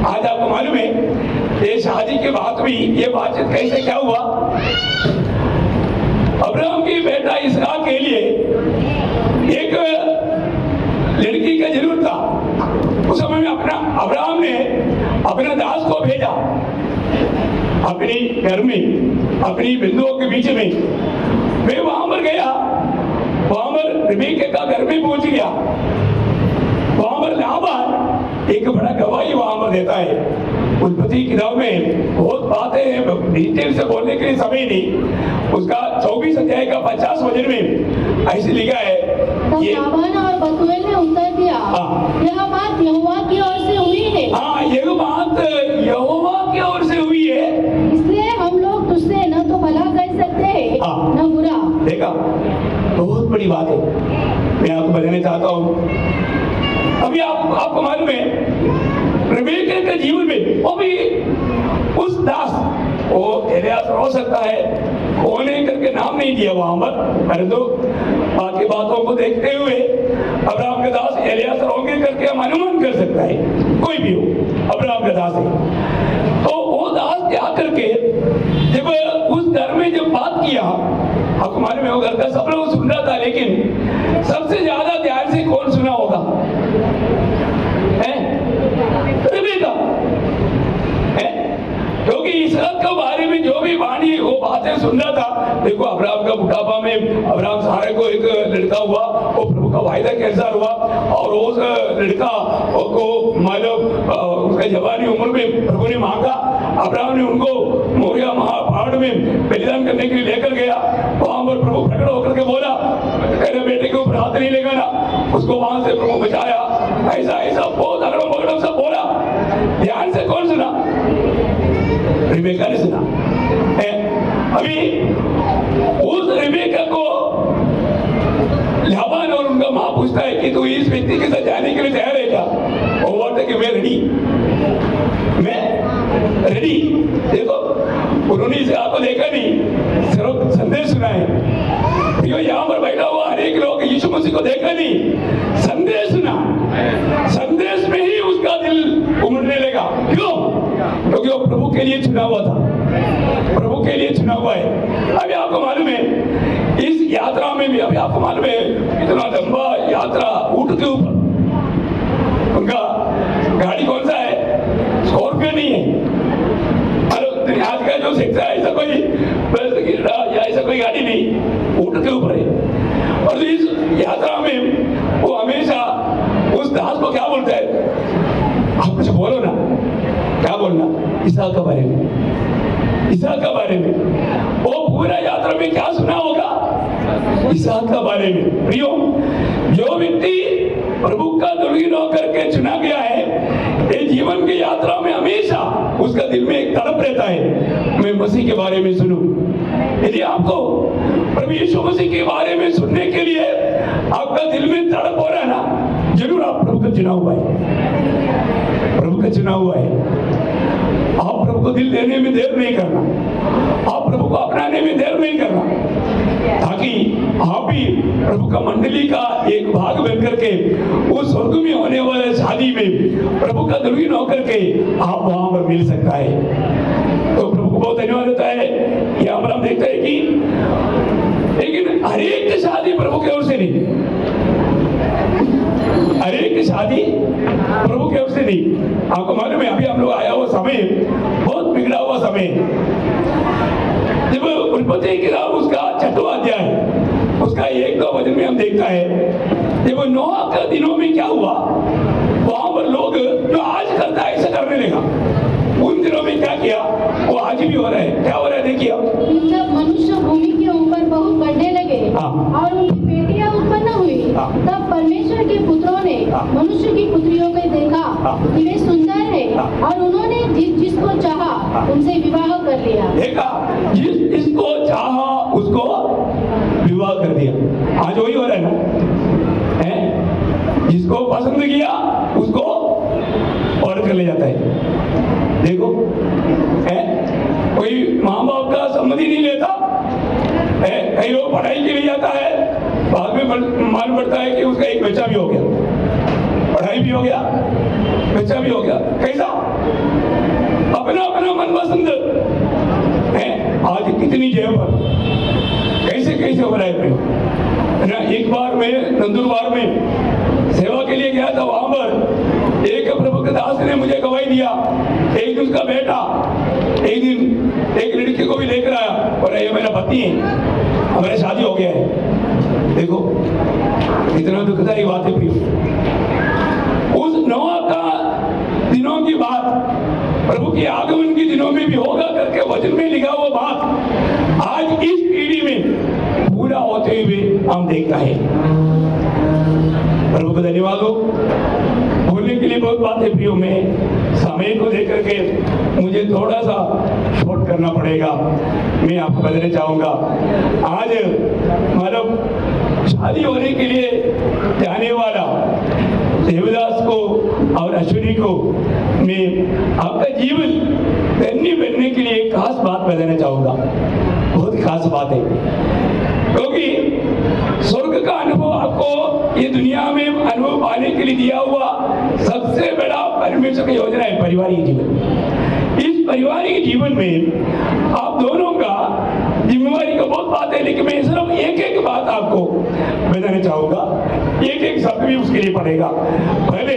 आज आपको मालूम है ये शादी के बाद भी ये बातचीत कैसे क्या हुआ? अब्राहम की बेटा इसहाक के लिए एक लड़की का जरूरत था। उस समय में अब्राहम ने अपने दास को भेजा अपनी घर में, अपनी बिंदुओं के बीच में। मैं वहां पर गया, वहां पर रिबेका का घर में पहुंच गया। वहां पर लाबान एक बड़ा गवाही वहां पर देता है। उत्पत्ति किताब में बहुत बातें हैं, डिटेल से बोलने के लिए समय नहीं। उसका 24 अध्याय का 50 वचन में ऐसे लिखा है, ये और बतूएल ने उत्तर दिया, यह बात यहोवा की ओर से हुई है। हाँ, यह बात यहोवा की ओर से हुई है, इसलिए हम लोग तुझसे न तो भला कह सकते हैं न बुरा। देखा, बहुत बड़ी बात है, मैं आपको बताना चाहता हूँ। अभी आपको मालूम है रिबेका के जीवन में वो भी उस दास, वो एलियास हो सकता है, कौन है करके नाम नहीं दिया वहां पर, परंतु बाकी बातों को देखते हुए अब्राहम के दास एलियास होंगे करके हम अनुमान कर सकता है, कोई भी हो अब्राहम के दास है। तो वो दास क्या करके जब उस घर में जब बात किया, आपको मालूम है वो घर का सब लोग सुन रहा था, लेकिन सबसे ज्यादा ध्यान से कौन सुना होगा? रिबेका। सुन रहा था, देखो अब्राहम का बुढ़ापा में अब्राहम सारे को एक लड़का हुआ, वो प्रभु का वायदा के अनुसार हुआ, और उस लड़का को मतलब उसका जवानी उम्र में प्रभु ने मांगा। अब्राहम ने उनको मोरिया पहाड़ में बलिदान करने के लिए लेकर गया। वहां पर प्रभु प्रकट होकर के बोला, तेरे बेटे के ऊपर हाथ नहीं लगाना। उसको वहां से प्रभु बचाया। ऐसा ऐसा बहुत अगड़म बगड़म सब बोला। ध्यान से कौन सुना? रिबेका ने सुना। अभी उस रिबेका को लाबान और उनका मां पूछता है कि तू इस व्यक्ति के साथ जाने के लिए तैयार है क्या? वो बोलता है कि मैं रेडी, मैं रेडी। देखो उन्होंने इस आपको देखा नहीं, सिर्फ संदेश सुना है। क्यों यहाँ पर बैठा हुआ अनेक लोग यीशु मसीह को देखा नहीं, संदेश सुना। संदेश में ही उसका दिल उमड़ने लगा। क्यों? क्योंकि वो प्रभु के लिए चुना हुआ था, प्रभु के लिए चुना हुआ है। अभी आपको मालूम है इस यात्रा में भी, अभी आपको मालूम है इतना लंबा यात्रा ऊंट के ऊपर, उनका गाड़ी कौन सा है? स्कॉर्पियो नहीं है। आज का जो शिक्षा है ऐसा कोई या ऐसा कोई गाड़ी नहीं, ऊंट के ऊपर है। और इस यात्रा में वो हमेशा उस दास को क्या बोलता है? आप कुछ बोलो ना, क्या बोलना? इसहाक के बारे में, इसहाक के बारे में। वो पूरा यात्रा में क्या सुना होगा? इसहाक के बारे में। प्रियो, जो व्यक्ति प्रभु का दुर्गीन होकर के चुना गया है, ये जीवन की यात्रा में हमेशा उसका दिल में एक तड़प रहता है, मैं मसीह के बारे में सुनूं। यदि आपको प्रभु यीशु मसीह के बारे में सुनने के लिए आपका दिल में तड़प हो रहा है ना, जरूर आप प्रभु का चुना हुआ है, प्रभु का चुना हुआ है। आप प्रभु को दिल देने में देर नहीं करना, आप प्रभु को अपनाने में देर नहीं करना, ताकि आप भी प्रभु का मंडली का एक भाग बन करके उस स्वर्ग में होने वाले शादी में प्रभु का दुर्गीन होकर के आप वहां पर मिल सकता है। तो प्रभु को बहुत धन्यवाद देता है। यहाँ पर हम देखते हैं कि लेकिन हर एक शादी प्रभु की ओर से नहीं, हर एक शादी प्रभु की ओर से नहीं। आपको मालूम है अभी हम लोग आया हुआ समय बहुत बिगड़ा हुआ समय, जब उत्पत्ति की किताब उसका 6वां अध्याय उसका 1-2 वचन में हम देखता है, जब नोह के दिनों में क्या हुआ, वहां पर लोग जो आज करता है ऐसा करने लगा। उन दिनों में क्या किया वो आज भी हो रहा है। क्या हो रहा है देखिए। जब मनुष्य भूमि के ऊपर बहुत बढ़ने लगे और उनकी बेटियां उत्पन्न हुई, तब परमेश्वर के पुत्रों ने मनुष्य की पुत्रियों को देखा कि वे सुंदर है, और उन्होंने जिसको चाहा उनसे विवाह कर लिया। देखा, जिसको चाहा उसको विवाह कर दिया। आज वही हो रहा है ना, है? जिसको पसंद किया उसको और कर ले जाता है। देखो, है? कोई माँ बाप का सम्मति नहीं लेता है। कई लोग पढ़ाई के लिए जाता है, बाद में मालूम पड़ता है कि उसका एक बच्चा भी हो गया, पढ़ाई भी हो गया, बच्चा भी हो गया। कैसा? अपना अपना मनपसंद है। आज कितनी जगह पर कैसे कैसे हो रहा है ना। एक बार मैं नंदुरबार में सेवा के लिए गया था, वहां पर एक प्रभु के दास ने मुझे गवाही दिया। एक दिन उसका बेटा एक दिन एक लड़की को भी लेकर आया और ये मेरा पति है, हमारी शादी हो गया है। देखो इतना दुखदायी बात है प्रियो। उस नोह का दिनों की बात प्रभु के आगमन के दिनों में भी होगा करके वचन में लिखा हुआ बात आज इस पीढ़ी में पूरा होते हुए हम देखता है। प्रभु को धन्यवाद हो। बोलने के लिए बहुत बातें प्रियो, में समय को लेकर के मुझे थोड़ा सा शॉर्ट करना पड़ेगा। मैं आपको बताना चाहूंगा, आज मतलब शादी होने के लिए जाने वाला देवदास को और अश्विनी को मैं आपका जीवन धन्य बनने के लिए एक खास बात बताना चाहूंगा। बहुत खास बात है, क्योंकि स्वर्ग का अनुभव आपको ये दुनिया में अनुभव पाने के लिए दिया हुआ सबसे बड़ा परमेश्वर की योजना है पारिवारिक जीवन। इस पारिवारिक जीवन में आप दोनों का जिम्मेवारी का बहुत बात है, लेकिन मैं सिर्फ एक एक बात आपको बताना चाहूंगा। एक एक शब्द भी उसके लिए पढ़ेगा। पहले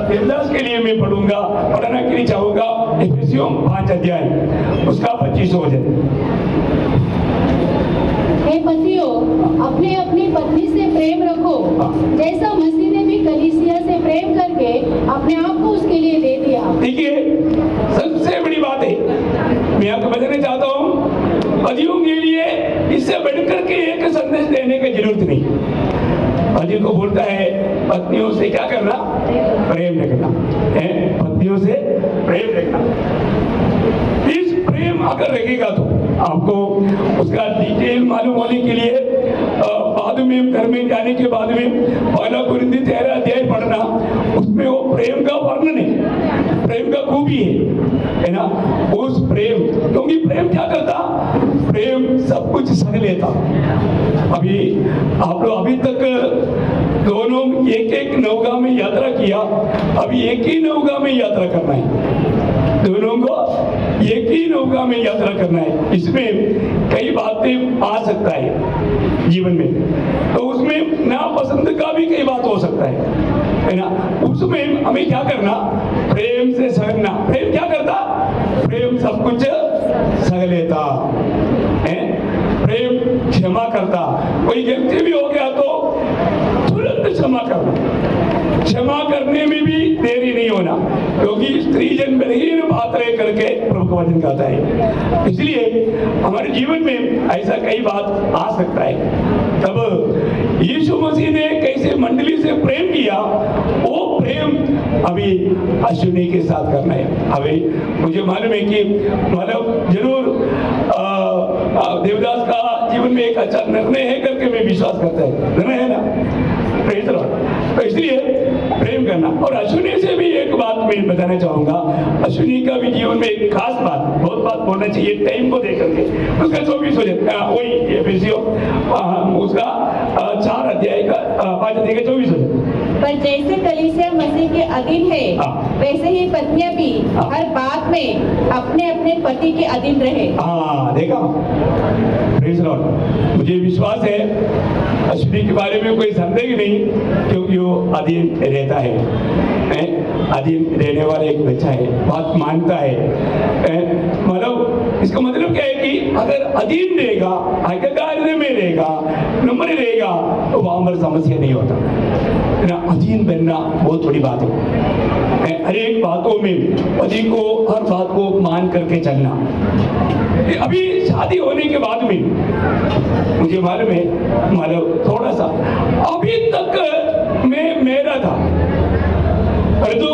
देवदास के लिए मैं पढ़ूंगा, पढ़ना के लिए चाहूंगा एफिसियों 5 अध्याय उसका 25वां वचन। हे पतियों, अपने अपनी पत्नी से प्रेम रखो, जैसा मसीह ने भी कलीसिया से प्रेम करके अपने आप को उसके लिए दे दिया। देखिए, सबसे बड़ी बात है, मैं आपको बताना चाहता हूँ, पतियों के लिए इससे बढ़कर के एक संदेश देने की जरूरत नहीं। पति को बोलता है पत्नियों से क्या करना, प्रेम रखना है, पत्नियों से प्रेम रखना। इस प्रेम अगर रखेगा तो आपको उसका डिटेल मालूम होने के लिए बाद में घर में जाने के बाद में 1 कुरिन्थी 13 अध्याय पढ़ना, उसमें वो प्रेम का वर्णन है, प्रेम का खूबी है ना। उस प्रेम, क्योंकि प्रेम क्या करता, प्रेम सब कुछ सह लेता। अभी आप लोग अभी तक दोनों एक नौका में यात्रा किया, अभी एक ही नौका में यात्रा करना है, दोनों को एक ही नौका में यात्रा करना है। इसमें कई बातें आ सकता है जीवन में, तो उसमें नापसंद का भी कई बात हो सकता है ना। उसमें हमें क्या करना, प्रेम से सहना। प्रेम क्या करता, प्रेम सब कुछ सह लेता है, प्रेम क्षमा करता। कोई गलती भी हो गया तो तुरंत क्षमा करना, क्षमा करने में भी देरी नहीं होना, क्योंकि स्त्री जन बलहीन पात्र करके प्रभु का वचन कहता है। इसलिए हमारे जीवन में ऐसा कई बात आ सकता है। तब यीशु मसीह ने कैसे मंडली से प्रेम किया, वो प्रेम अभी अश्विनी के साथ करना है। अभी मुझे मालूम है कि मतलब जरूर देवदास का जीवन में एक अच्छा निर्णय है करके मैं विश्वास करता है, निर्णय है ना, तो इसलिए प्रेम करना। और अश्विनी से भी एक बात मैं बताना चाहूंगा, अश्विनी का भी जीवन में एक खास बात, बहुत बात बोलना चाहिए टाइम को देख करके। उसका 24 वही उसका 4 अध्याय का 5 अध्याय का 24 पर जैसे कलीसिया मसीह के अधीन है, वैसे ही पत्नियां भी हर बात में अपने अपने पति के अधीन रहे। देखा, प्रेज़ लॉर्ड। मुझे विश्वास है अश्विनी के बारे में कोई संदेह नहीं, क्योंकि वो अधीन रहता है, अधीन रहने वाला एक बच्चा है, बात मानता है। मतलब इसका मतलब क्या है कि अगर अधीन रहेगा, आज्ञाकारी में रहेगा, नम्र रहेगा, तो वहां पर समस्या नहीं होता ना। अधीन बनना बहुत बड़ी बात है, हर एक बातों में पति को हर बात को मान करके चलना। अभी शादी होने के बाद में मुझे मालूम है, मतलब थोड़ा सा अभी तक मैं मेरा था, परंतु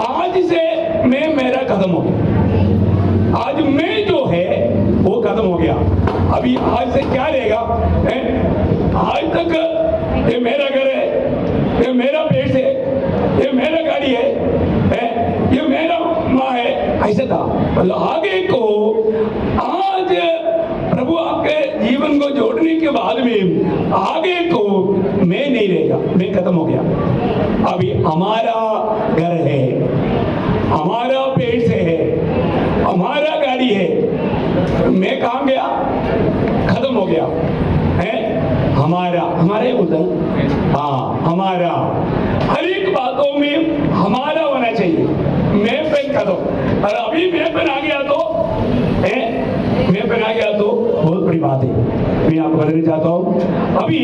आज से मैं मेरा खत्म हो गया। आज मैं जो है वो खत्म हो गया। अभी आज से क्या रहेगा, आज तक ये मेरा घर है, ये मेरा पेट है, ये मेरा गाड़ी है, ये मेरा माँ है, ऐसा था। मतलब आगे को आज प्रभु आपके जीवन को जोड़ने के बाद में आगे को मैं नहीं रहेगा, मैं खत्म हो गया। अभी हमारा घर है, हमारा पेट से है, हमारा गाड़ी है, मैं कहाँ गया, खत्म हो गया है। हमारा ही बोलता है, हाँ हमारा, हर एक बातों में हमारा होना चाहिए। मैं पेन खत्म, और अभी मैं पेन आ गया तो मैं पेन आ गया तो बहुत बड़ी बात है, मैं आपको बताना चाहता हूँ। अभी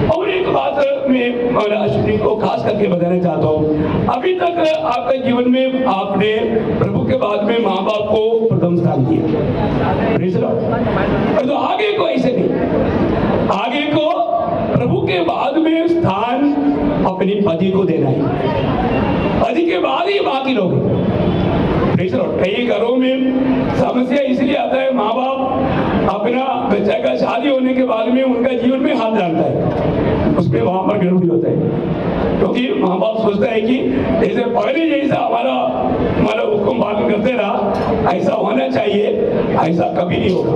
और एक बात मैं अश्विनी को खास करके बताना चाहता हूँ। अभी तक आपके जीवन में आपने प्रभु के बाद में माँ बाप को प्रथम स्थान दिया, प्रेज़ लॉर्ड। तो आगे को ऐसे नहीं, आगे को प्रभु के बाद में स्थान अपने पति को देना है, पति के बाद ही बाकी लोग। Praise Lord. कई घरों में समस्या इसलिए आता है, माँ बाप अपना बच्चा का शादी होने के बाद में उनका जीवन में हाथ डालता है, उसमें वहां पर गड़बड़ी होता है, क्योंकि माँ बाप सोचता है कि जैसे पहले जैसा हमारा हुक्म पालन करते रहा, ऐसा होना चाहिए, ऐसा कभी नहीं होगा।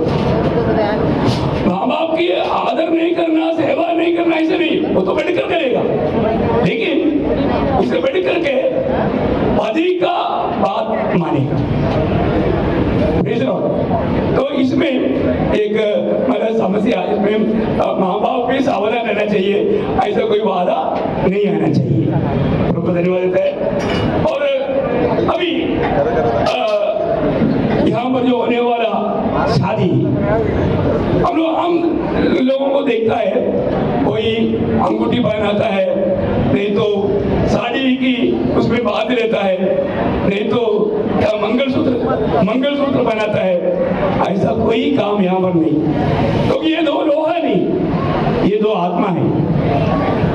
माँ बाप की आदर नहीं करना, सेवा नहीं करना, ऐसे नहीं, वो तो बैठकर करेगा, लेकिन उसे बैठ करके पति का बात मानेगा। तो इसमें एक मतलब समस्या, इसमें माँ बाप भी सावधान रहना चाहिए, ऐसा कोई वादा नहीं आना चाहिए। प्रभु धन्यवाद देता है। और अभी यहाँ पर जो होने वाला शादी, हम लोगों को देखता है, कोई अंगूठी पहनाता है, नहीं तो साड़ी की उसमें बांध लेता है, नहीं तो क्या मंगलसूत्र पहनाता है। ऐसा कोई काम यहाँ पर नहीं, क्योंकि ये दो लोहा नहीं, ये दो आत्मा है।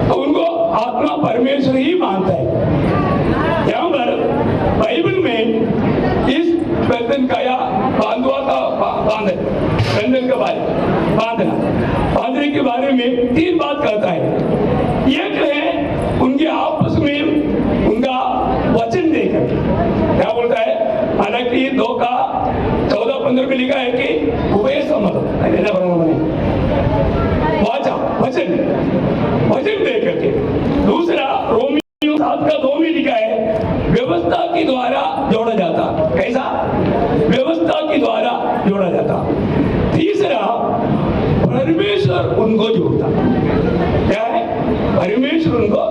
तो उनको आत्मा परमेश्वर ही मानता है। यहाँ पर बाइबल में इस बंधन का या बांधने के बारे में 3 बात कहता है। एक है उनके आपस में उनका वचन देकर, क्या बोलता है, हालांकि 2 का 14-15 में लिखा है कि उभय सम्मत वाचा वचन दे करके। दूसरा रोमियो 7 का 2 में लिखा है व्यवस्था के द्वारा जोड़ा जाता। कैसा? व्यवस्था के द्वारा जोड़ा जाता। तीसरा परमेश्वर उनको जोड़ता। क्या है? परमेश्वर उनको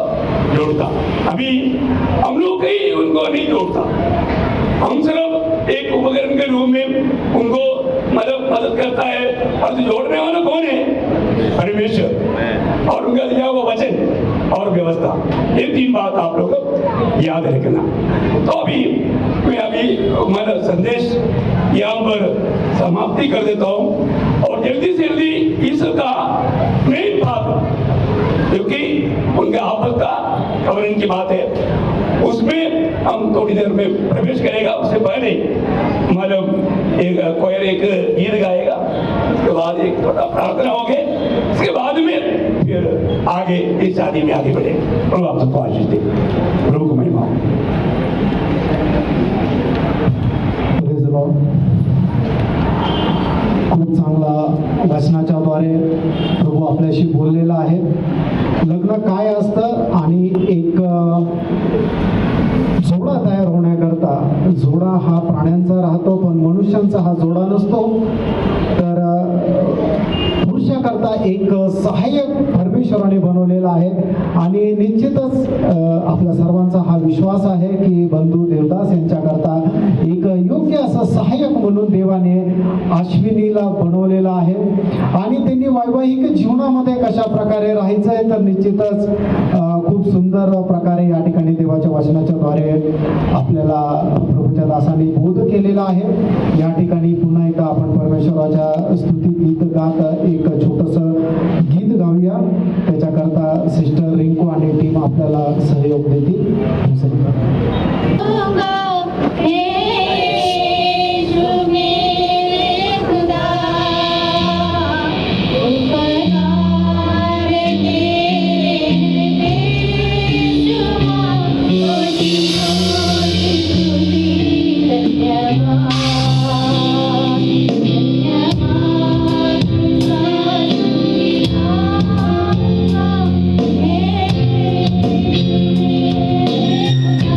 जोड़ता। अभी हम लोग कहीं उनको नहीं जोड़ता, हम सिर्फ एक उपकरण के रूप में उनको मदद करता है। और जोड़ने वाला कौन है? परमेश्वर और उनका दिया हुआ वचन और व्यवस्था। ये 3 बात आप लोग याद रखना। तो अभी मैं संदेश यहाँ पर समाप्ति कर देता हूँ और जल्दी से जल्दी इसका मेन बात, क्योंकि उनका आपस का कवरिंग की बात है, उसमें हम थोड़ी देर में प्रवेश करेगा। उससे पहले एक कोयर एक गीत गाएगा, उसके बाद एक थोड़ा प्रार्थना होगी, उसके बाद में फिर आगे इस शादी में आगे बढ़े। प्रभु आप सबको आशीष दे, प्रभु को महिमा हो। Praise the Lord. खूप चांगला वचनाच्या द्वारे प्रभू आपल्याशी बोललेला आहे। लग्न काय असतं आणि एक जोडा तयार होण्याकरता, जोडा हा प्राण्यांचा राहतो पण मनुष्यांचा हा जोडा नसतो। तर पुरुषाकरता एक सहाय्यक परमेश्वराने बनवलेला आहे आणि निश्चितच आपल्या सर्वांचा हा विश्वास आहे की बंधू देवदास यांच्याकरता एक योग्य असं सहाय्यक म्हणून देवाने अश्विनीला बनवलेला आहे। आणि त्यांनी वैवाहिक जीवनामध्ये कशा प्रकारे राहायचं आहे तर निश्चितच खूप सुंदर प्रकारे या ठिकाणी देवाच्या वचनाच्या द्वारे आपल्याला प्रभूच्या दासांनी बोध केलेला आहे। या ठिकाणी पुन्हा एकदा आपण परमेश्वराच्या स्तुती गीत गात एक छोटंसं गीत गाऊया। त्याच्याकरता सिस्टर रिंकू आणि टीम आपल्याला सहयोग देतील।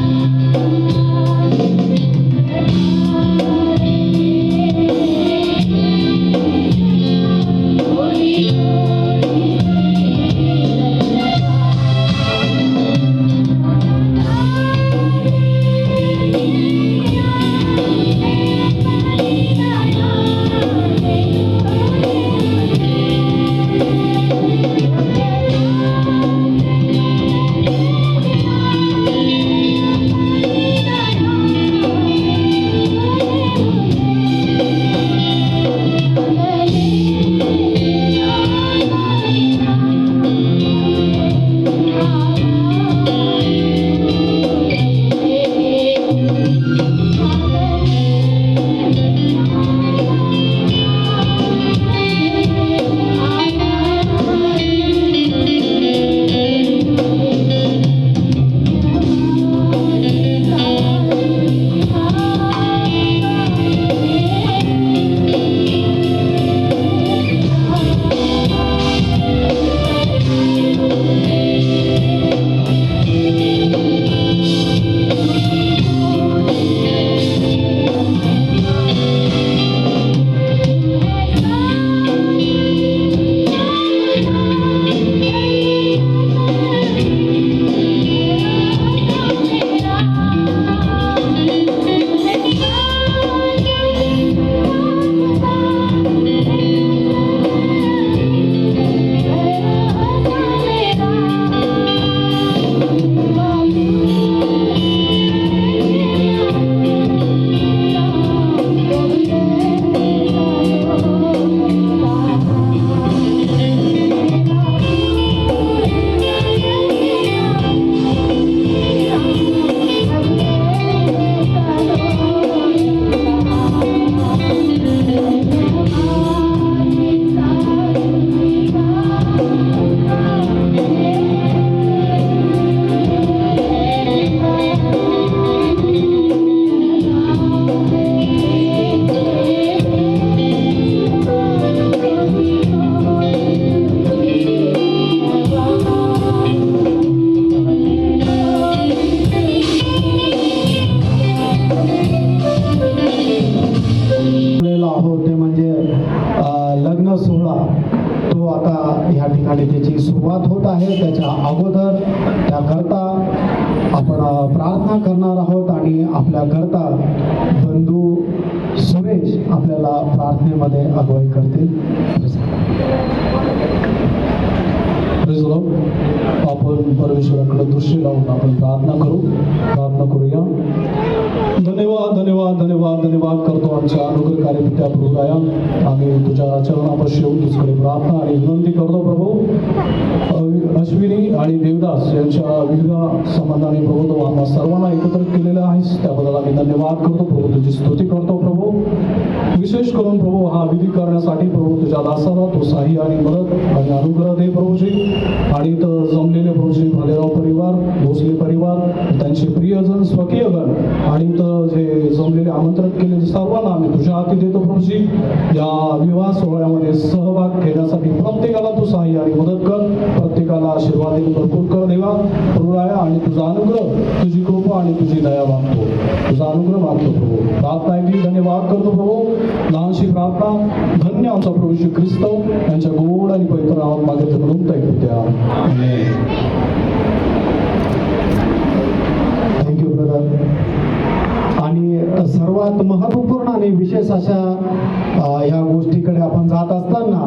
Thank you. करणार आहोत आणि आपल्या करता बंधू सुरेश आपल्याला प्रार्थनेमध्ये अगुवाई करतील. Praise Lord. आपण परमेश्वराकडे दृष्टी लावून आपण प्रार्थना करूया. धन्यवाद धन्यवाद धन्यवाद धन्यवाद करतो आमच्या अनुग्रहकारी पित्या प्रभुराया. आम्ही तुझ्या चरणापाशी येऊन तुझ्याकडे प्रार्थना आणि विनंती करतो प्रभू. अश्विनी आणि देवदास यांच्या विविध संबंधाने प्रभू तो आम्हा सर्वांना एकत्रित केलेला आहेस त्याबद्दल आम्ही धन्यवाद करतो प्रभू. तुझी स्तुती करतो प्रभू. विशेष करून प्रभू हा विधी करण्यासाठी प्रभू तुझ्या दासाला तो साही आणि मदत आणि अनुग्रह दे प्रभूजी. आणि तर जमलेले प्रभूजी भालेराव परिवार, भोसले परिवार, त्यांचे प्रियजन, स्वकीयगण आणि तर जे जमलेले आमंत्रित केलेले सर्वांना आम्ही तुझ्या हाती देतो प्रभूजी. या विवाह सोहळ्यामध्ये सहभाग घेण्यासाठी प्रत्येकाला तू साही आणि मदत कर. प्रत्येकाला आशीर्वाद देऊन भरपूर कर देवा प्रभुराया. आणि तुझा अनुग्रह, तुझी कृपा आणि तुझी दया मागतो. तुझा अनुग्रह मागतो प्रभू. प्रार्थना ऐकली धन्यवाद करतो प्रभू. लहानशी प्रार्थना धन्य आमचा प्रभू श्री ख्रिस्त यांच्या गोड आणि पवित्र नावात मागितलं म्हणून ऐकू द्या. Thank you brother. आणि सर्वात महत्त्वपूर्ण आणि विशेष अशा ह्या गोष्टीकडे आपण जात असताना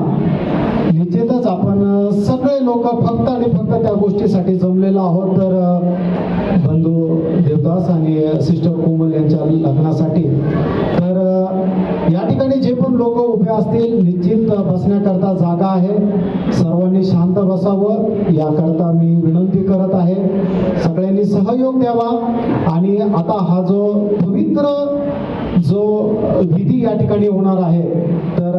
निश्चितच आपण सगळे लोक फक्त आणि फक्त त्या गोष्टीसाठी जमलेलो आहोत. तर बंधू देवदास आणि सिस्टर कोमल यांच्या लग्नासाठी. तर या ठिकाणी जे पण लोक उभे असतील निश्चित बसण्याकरता जागा आहे. सर्वांनी शांत बसावं याकरता मी विनंती करत आहे. सगळ्यांनी सहयोग द्यावा. आणि आता हा जो पवित्र जो विधी या ठिकाणी होणार आहे तर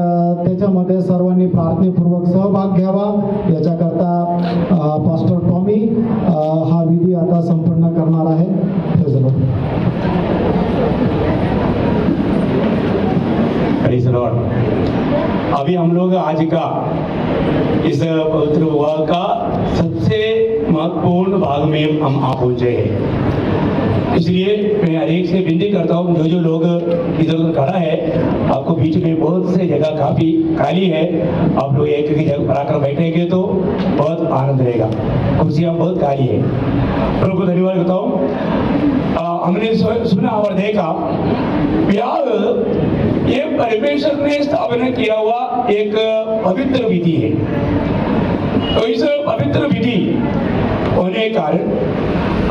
त्याच्यामध्ये सर्वांनी प्रार्थनेपूर्वक सहभाग घ्यावा. याच्याकरता पास्टर टॉमी हा विधी आता संपन्न करणार आहे. Praise Lord. अभी हम लोग आज का इस पवित्र विवाह का सबसे महत्वपूर्ण भाग में हम आ पहुंचे हैं. इसलिए मैं हर एक से विनती करता हूँ जो लोग इधर उधर खड़ा है आपको बीच में बहुत से जगह काफ़ी खाली है. आप लोग एक एक जगह पर आकर बैठेंगे तो बहुत आनंद रहेगा. कुर्सियाँ बहुत खाली है. प्रभु को धन्यवाद करता हूँ. हमने सुना और देखा ब्याह ये परमेश्वर ने स्थापना किया हुआ एक पवित्र विधि है. तो इस पवित्र विधि होने के कारण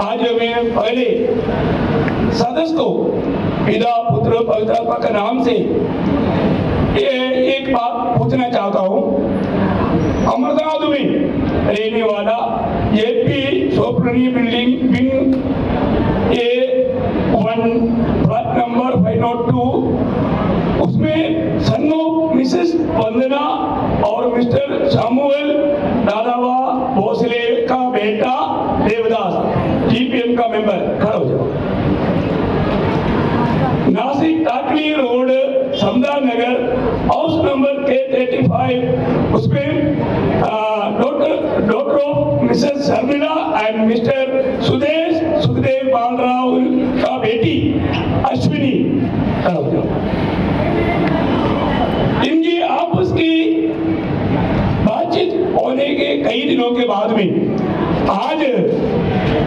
आज मैं पहले सदस्य को पिता पुत्र पवित्र आत्मा के नाम से एक बात पूछना चाहता हूँ. अमरनाथ में रहने वाला एपी सोप्रनी building wing A1 flat number 502 उसमें सन्नो मिसेस वंदना और मिस्टर सामुएल दादावा भोसले का बेटा देवदास जीपीएम का मेंबर. खड़ा हो जाओ. Nashik Takli road Samda Nagar house number K35 उसमें doctor of Mrs Sharmila and Mr Sukhdev Balrao का बेटी अश्विनी. खड़ा हो जाओ. इनकी आपस की बातचीत होने के कई दिनों के बाद में आज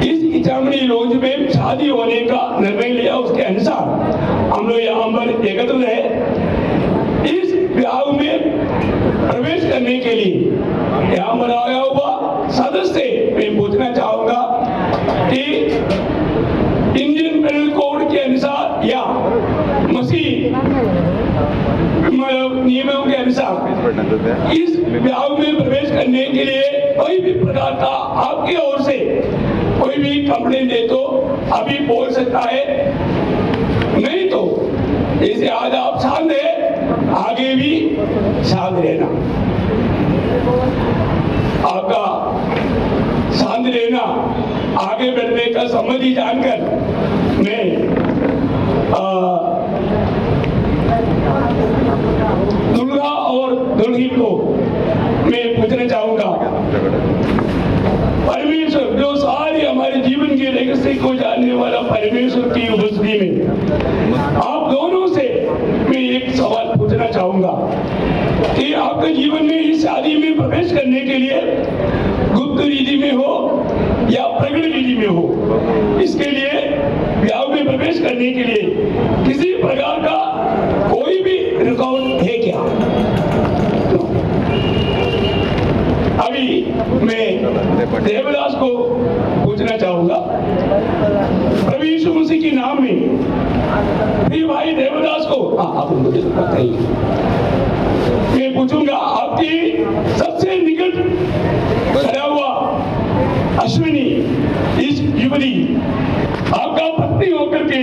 इस इचामणी लॉज में शादी होने का निर्णय लिया. उसके अनुसार हम लोग यहाँ पर एकत्रित है. इस विवाह में प्रवेश करने के लिए यहाँ पर आया हुआ सदस्य से मैं पूछना चाहूंगा कि इंडियन पेनल कोड के अनुसार या मसीह नियमों के अनुसार इस विवाह में प्रवेश करने के लिए कोई भी प्रकार का आपकी ओर से कोई भी कंप्लेंट दे तो अभी बोल सकता है. नहीं तो जैसे आज आप शांत है आगे भी शांत रहना. आपका शांत रहना आगे बढ़ने का सम्मति जानकर मैं दुल्हा और दुल्हन को मैं पूछना चाहूंगा. परमेश्वर जो सारी हमारे जीवन के रहस्य को जानने वाला परमेश्वर की उपस्थिति में आप दोनों से मैं एक सवाल पूछना चाहूंगा कि आपके जीवन में इस शादी में प्रवेश करने के लिए गुप्त रीति में हो या प्रगट विधि में हो। इसके लिए विवाह में प्रवेश करने के लिए किसी प्रकार का कोई भी रुकावट है क्या? अभी मैं देवदास को पूछना चाहूंगा, प्रभु यीशु मसीह के नाम में फिर भाई देवदास को आप मुझे बताइए, मैं पूछूंगा आपकी सबसे निकट खड़ा हुआ अश्विनी इस युवती आपका पत्नी होकर के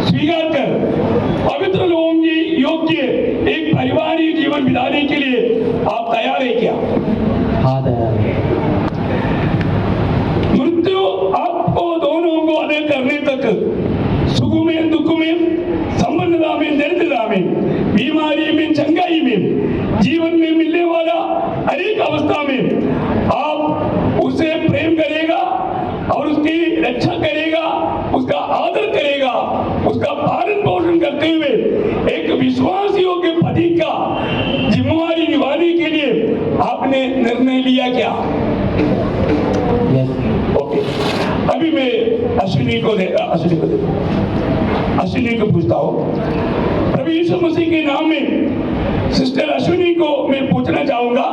स्वीकार कर पवित्र लोगों की योग्य एक पारिवारिक जीवन बिताने के लिए आप तैयार है क्या? हाँ तैयार है। मृत्यु आपको दोनों को अलग करने तक सुख में दुख में संबंधता में दरिद्रता में बीमारी में चंगाई में जीवन में मिलने वाला अनेक अवस्था में आप उसे प्रेम करेगा और उसकी रक्षा करेगा, उसका आदर करेगा, उसका पालन पोषण करते हुए एक विश्वास योग्य पति का जिम्मेवारी निभाने के लिए आपने निर्णय लिया क्या? ओके, अभी मैं अश्विनी को पूछता हूँ, प्रभु यीशु मसीह के नाम में सिस्टर अश्विनी को मैं पूछना चाहूंगा,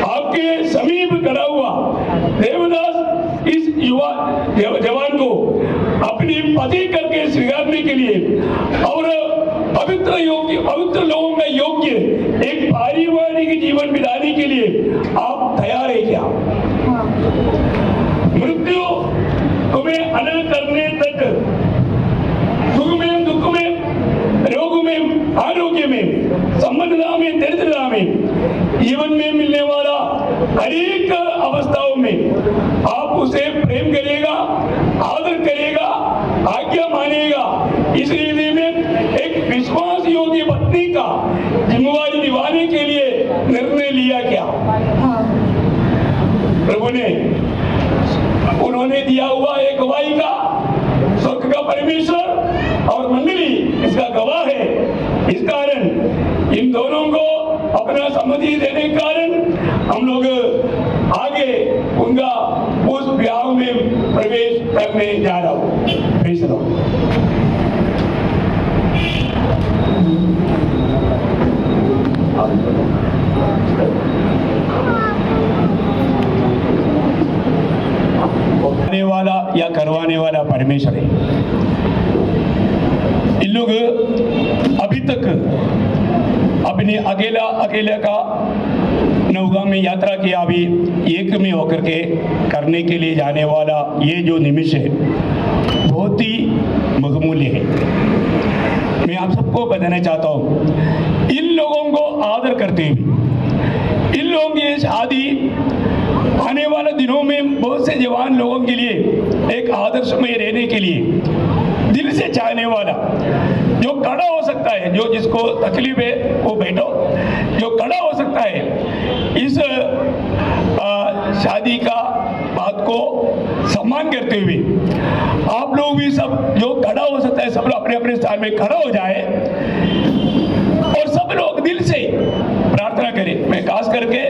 आपके समीप खड़ा हुआ देवदास इस युवा जवान को अपनी पति करके स्वीकारने के लिए और पवित्र लोगों का योग्य एक पारिवारिक जीवन बिताने के लिए आप तैयार है क्या? मृत्यु तुम्हें अलग करने तक सुख में दुख में रोग में आरोग्य में संबंधता में दरिद्रता में जीवन में मिलने वाला अनेक अवस्थाओं में आप उसे प्रेम करेगा, आदर करेगा, आज्ञा मानेगा। इस रीति में एक विश्वास योग्य पत्नी का जिम्मेवारी निभाने के लिए निर्णय लिया क्या? प्रभु ने उन्होंने दिया हुआ एक गवाही का स्वर्ग का परमेश्वर और मंडली इसका गवाह है। इस कारण इन दोनों को अपना सम्मति देने के कारण हम लोग आगे उनका उस विवाह में प्रवेश करने जा रहा हूँ। Praise the Lord. करने वाला या करवाने वाला परमेश्वर है। इन लोग अभी तक अपने अकेला का नौका में यात्रा किया, अभी एक में होकर के करने के लिए जाने वाला ये जो निमिष है बहुत ही बहुमूल्य है। मैं आप सबको बताना चाहता हूँ, इन लोगों को आदर करते हुए इन लोगों की शादी आने वाले दिनों में बहुत से जवान लोगों के लिए एक आदर्शमय रहने के लिए दिल से चाहने वाला जो खड़ा हो सकता है, जो जिसको तकलीफ है वो बैठो, जो खड़ा हो सकता है इस शादी का बात को सम्मान करते हुए आप लोग भी सब जो खड़ा हो सकता है सब लोग अपने अपने स्थान में खड़ा हो जाए और सब लोग दिल से प्रार्थना करें। मैं खास करके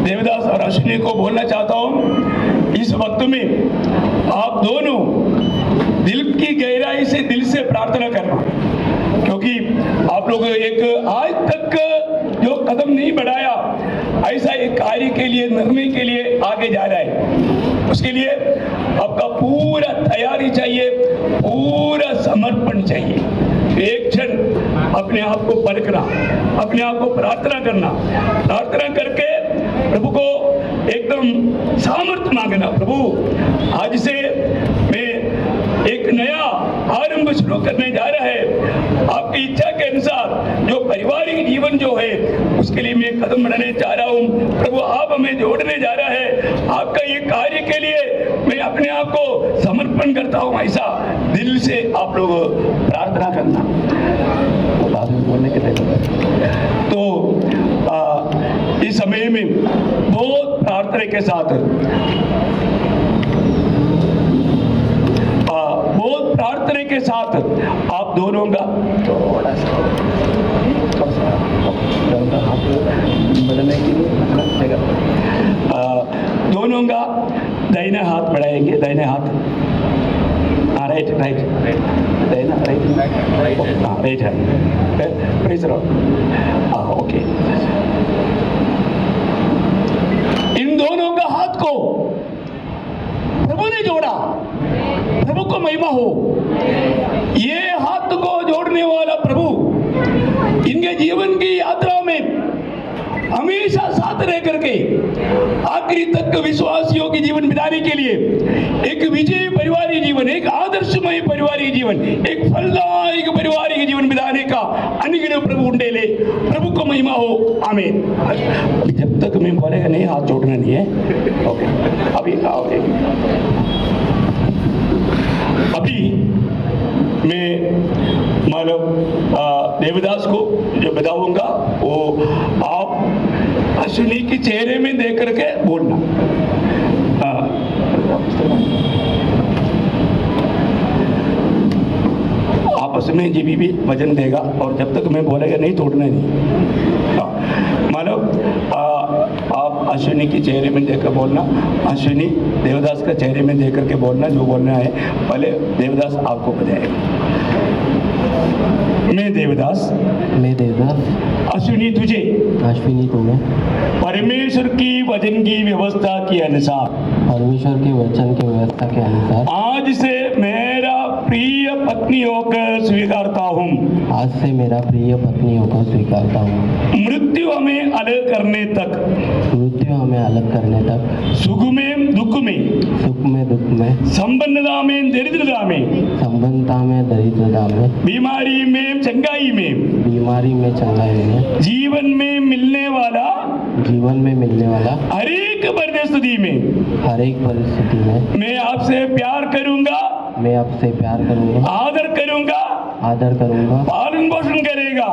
देवदास और अश्विनी को बोलना चाहता हूं, इस वक्त में आप दोनों दिल की गहराई से दिल से प्रार्थना करना, क्योंकि आप लोग एक आज तक जो कदम नहीं बढ़ाया ऐसा एक कार्य के लिए निर्णय के लिए आगे जा रहा है, उसके लिए आपका पूरा तैयारी चाहिए, पूरा समर्पण चाहिए। एक क्षण अपने आप को परखना, अपने आप को प्रार्थना करना, प्रार्थना करके प्रभु को एकदम सामर्थ्य मांगना। प्रभु आज से मैं एक नया आरंभ शुरू करने जा रहा है, आपकी इच्छा के अनुसार जो पारिवारिक जीवन जो है उसके लिए मैं कदम बढ़ाने जा रहा हूँ। प्रभु आप हमें जोड़ने जा रहा है, आपका ये कार्य के लिए मैं अपने आप को समर्पण करता हूँ, ऐसा दिल से आप लोग प्रार्थना करना। बाद में बोलने के तो इस समय में बहुत प्रार्थना के साथ बहुत प्रार्थना के साथ आप दोनों का थोड़ा सा हाथ बढ़ने के लिए दोनों का दाहिना हाथ बढ़ाएंगे, दाहिने हाथ, हाँ राइट राइट, दाहिना राइट, हाँ राइट है, प्रेज लॉर्ड, हाँ ओके। इन दोनों का हाथ को प्रभु ने जोड़ा, प्रभु को महिमा हो। ये हाथ को जोड़ने वाला प्रभु इनके जीवन की यात्रा में हमेशा साथ रह करके आखिरी तक विश्वासियों के जीवन बिताने के लिए एक विजयी पारिवारिक जीवन, एक आदर्शमय पारिवारिक जीवन, एक फलदायक पारिवारिक जीवन बिताने का अनुग्रह प्रभु उंडेले। प्रभु को महिमा हो, आमीन। अभी जब तक मैं बोलेगा नहीं, हाथ जोड़ना नहीं है, ओके। अभी मैं मानव देवदास को जो बताऊंगा वो आप अश्विनी के चेहरे में देख करके बोलना। आपस में जी भी वजन देगा और जब तक मैं बोलेगा नहीं तोड़ना नहीं। मानव आप अश्विनी के चेहरे में देखकर बोलना, अश्विनी देवदास का चेहरे में देख करके बोलना, जो बोलना है पहले देवदास आपको बताएगा। मैं देवदास अश्विनी तुझे परमेश्वर की वचन की व्यवस्था के अनुसार आज से मेरा प्रिय पत्नी होकर स्वीकारता हूँ। मृत्यु हमें अलग करने तक, सुख में दुख में, संबंधता में दरिद्रता में, बीमारी में चंगाई में, जीवन में मिलने वाला हर एक परिस्थिति में मैं आपसे प्यार करूंगा, आदर करूंगा, पालन पोषण करेगा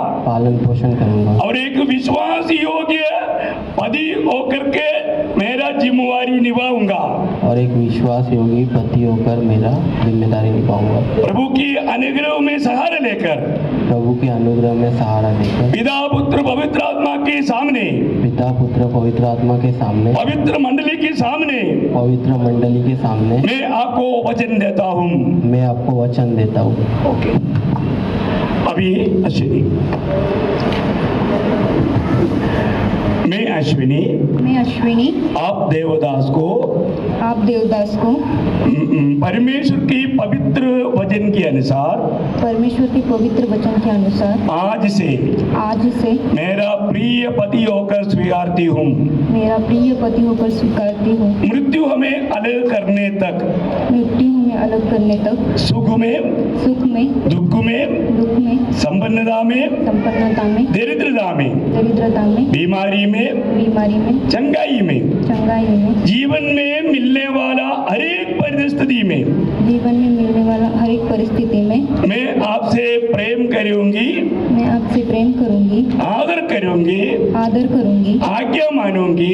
और एक विश्वास योग्य पति होकर के मेरा जिम्मेवारी निभाऊंगा प्रभु की अनुग्रह में सहारा लेकर पिता पुत्र पवित्र आत्मा के सामने पवित्र मंडली के सामने मैं आपको वचन देता हूँ। ओके, अभी अश्विनी, मैं अश्विनी आप देवदास को परमेश्वर की पवित्र वचन के अनुसार आज से मेरा प्रिय पति होकर स्वीकारती हूँ। मृत्यु हमें अलग करने तक, सुख में दुख में, संपन्नता में दरिद्रता में, बीमारी में चंगाई में, जीवन में मिलने वाला हर एक परिस्थिति में मैं आपसे प्रेम करूंगी, आदर करूंगी, आज्ञा मानूंगी,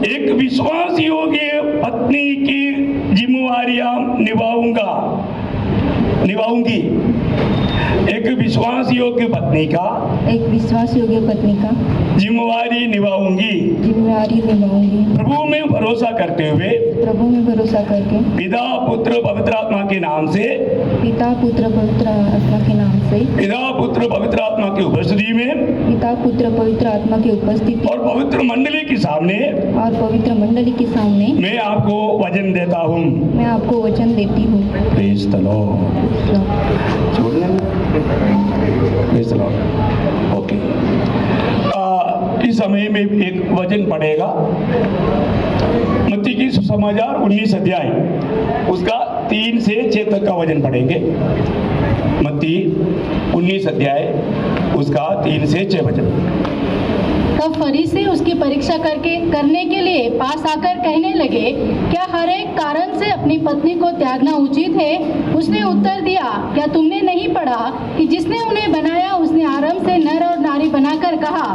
एक विश्वास योग्य पत्नी की जिम्मेवारियां निभाऊंगी, एक विश्वास योग्य पत्नी का जिम्मेवारी निभाऊंगी। प्रभु में भरोसा करके पिता पुत्र पवित्र आत्मा के नाम से पिता पुत्र पवित्र आत्मा की उपस्थिति में और पवित्र मंडली के सामने मैं आपको वचन देती हूँ। Praise the Lord. Praise the Lord. Okay, इस समय में एक वचन पढ़ेगा मत्ती की सुसमाचार 19 अध्याय, उसका 3 से 6 तक का वचन पढ़ेंगे। मत्ती 19 अध्याय उसका 3 से 6 वचन। तब फरीसी उसकी परीक्षा करने के लिए पास आकर कहने लगे, क्या हर एक कारण से अपनी पत्नी को त्यागना उचित है? उसने उत्तर दिया, क्या तुमने नहीं पढ़ा कि जिसने उन्हें बनाया उसने आरंभ से नर और नारी बनाकर कहा,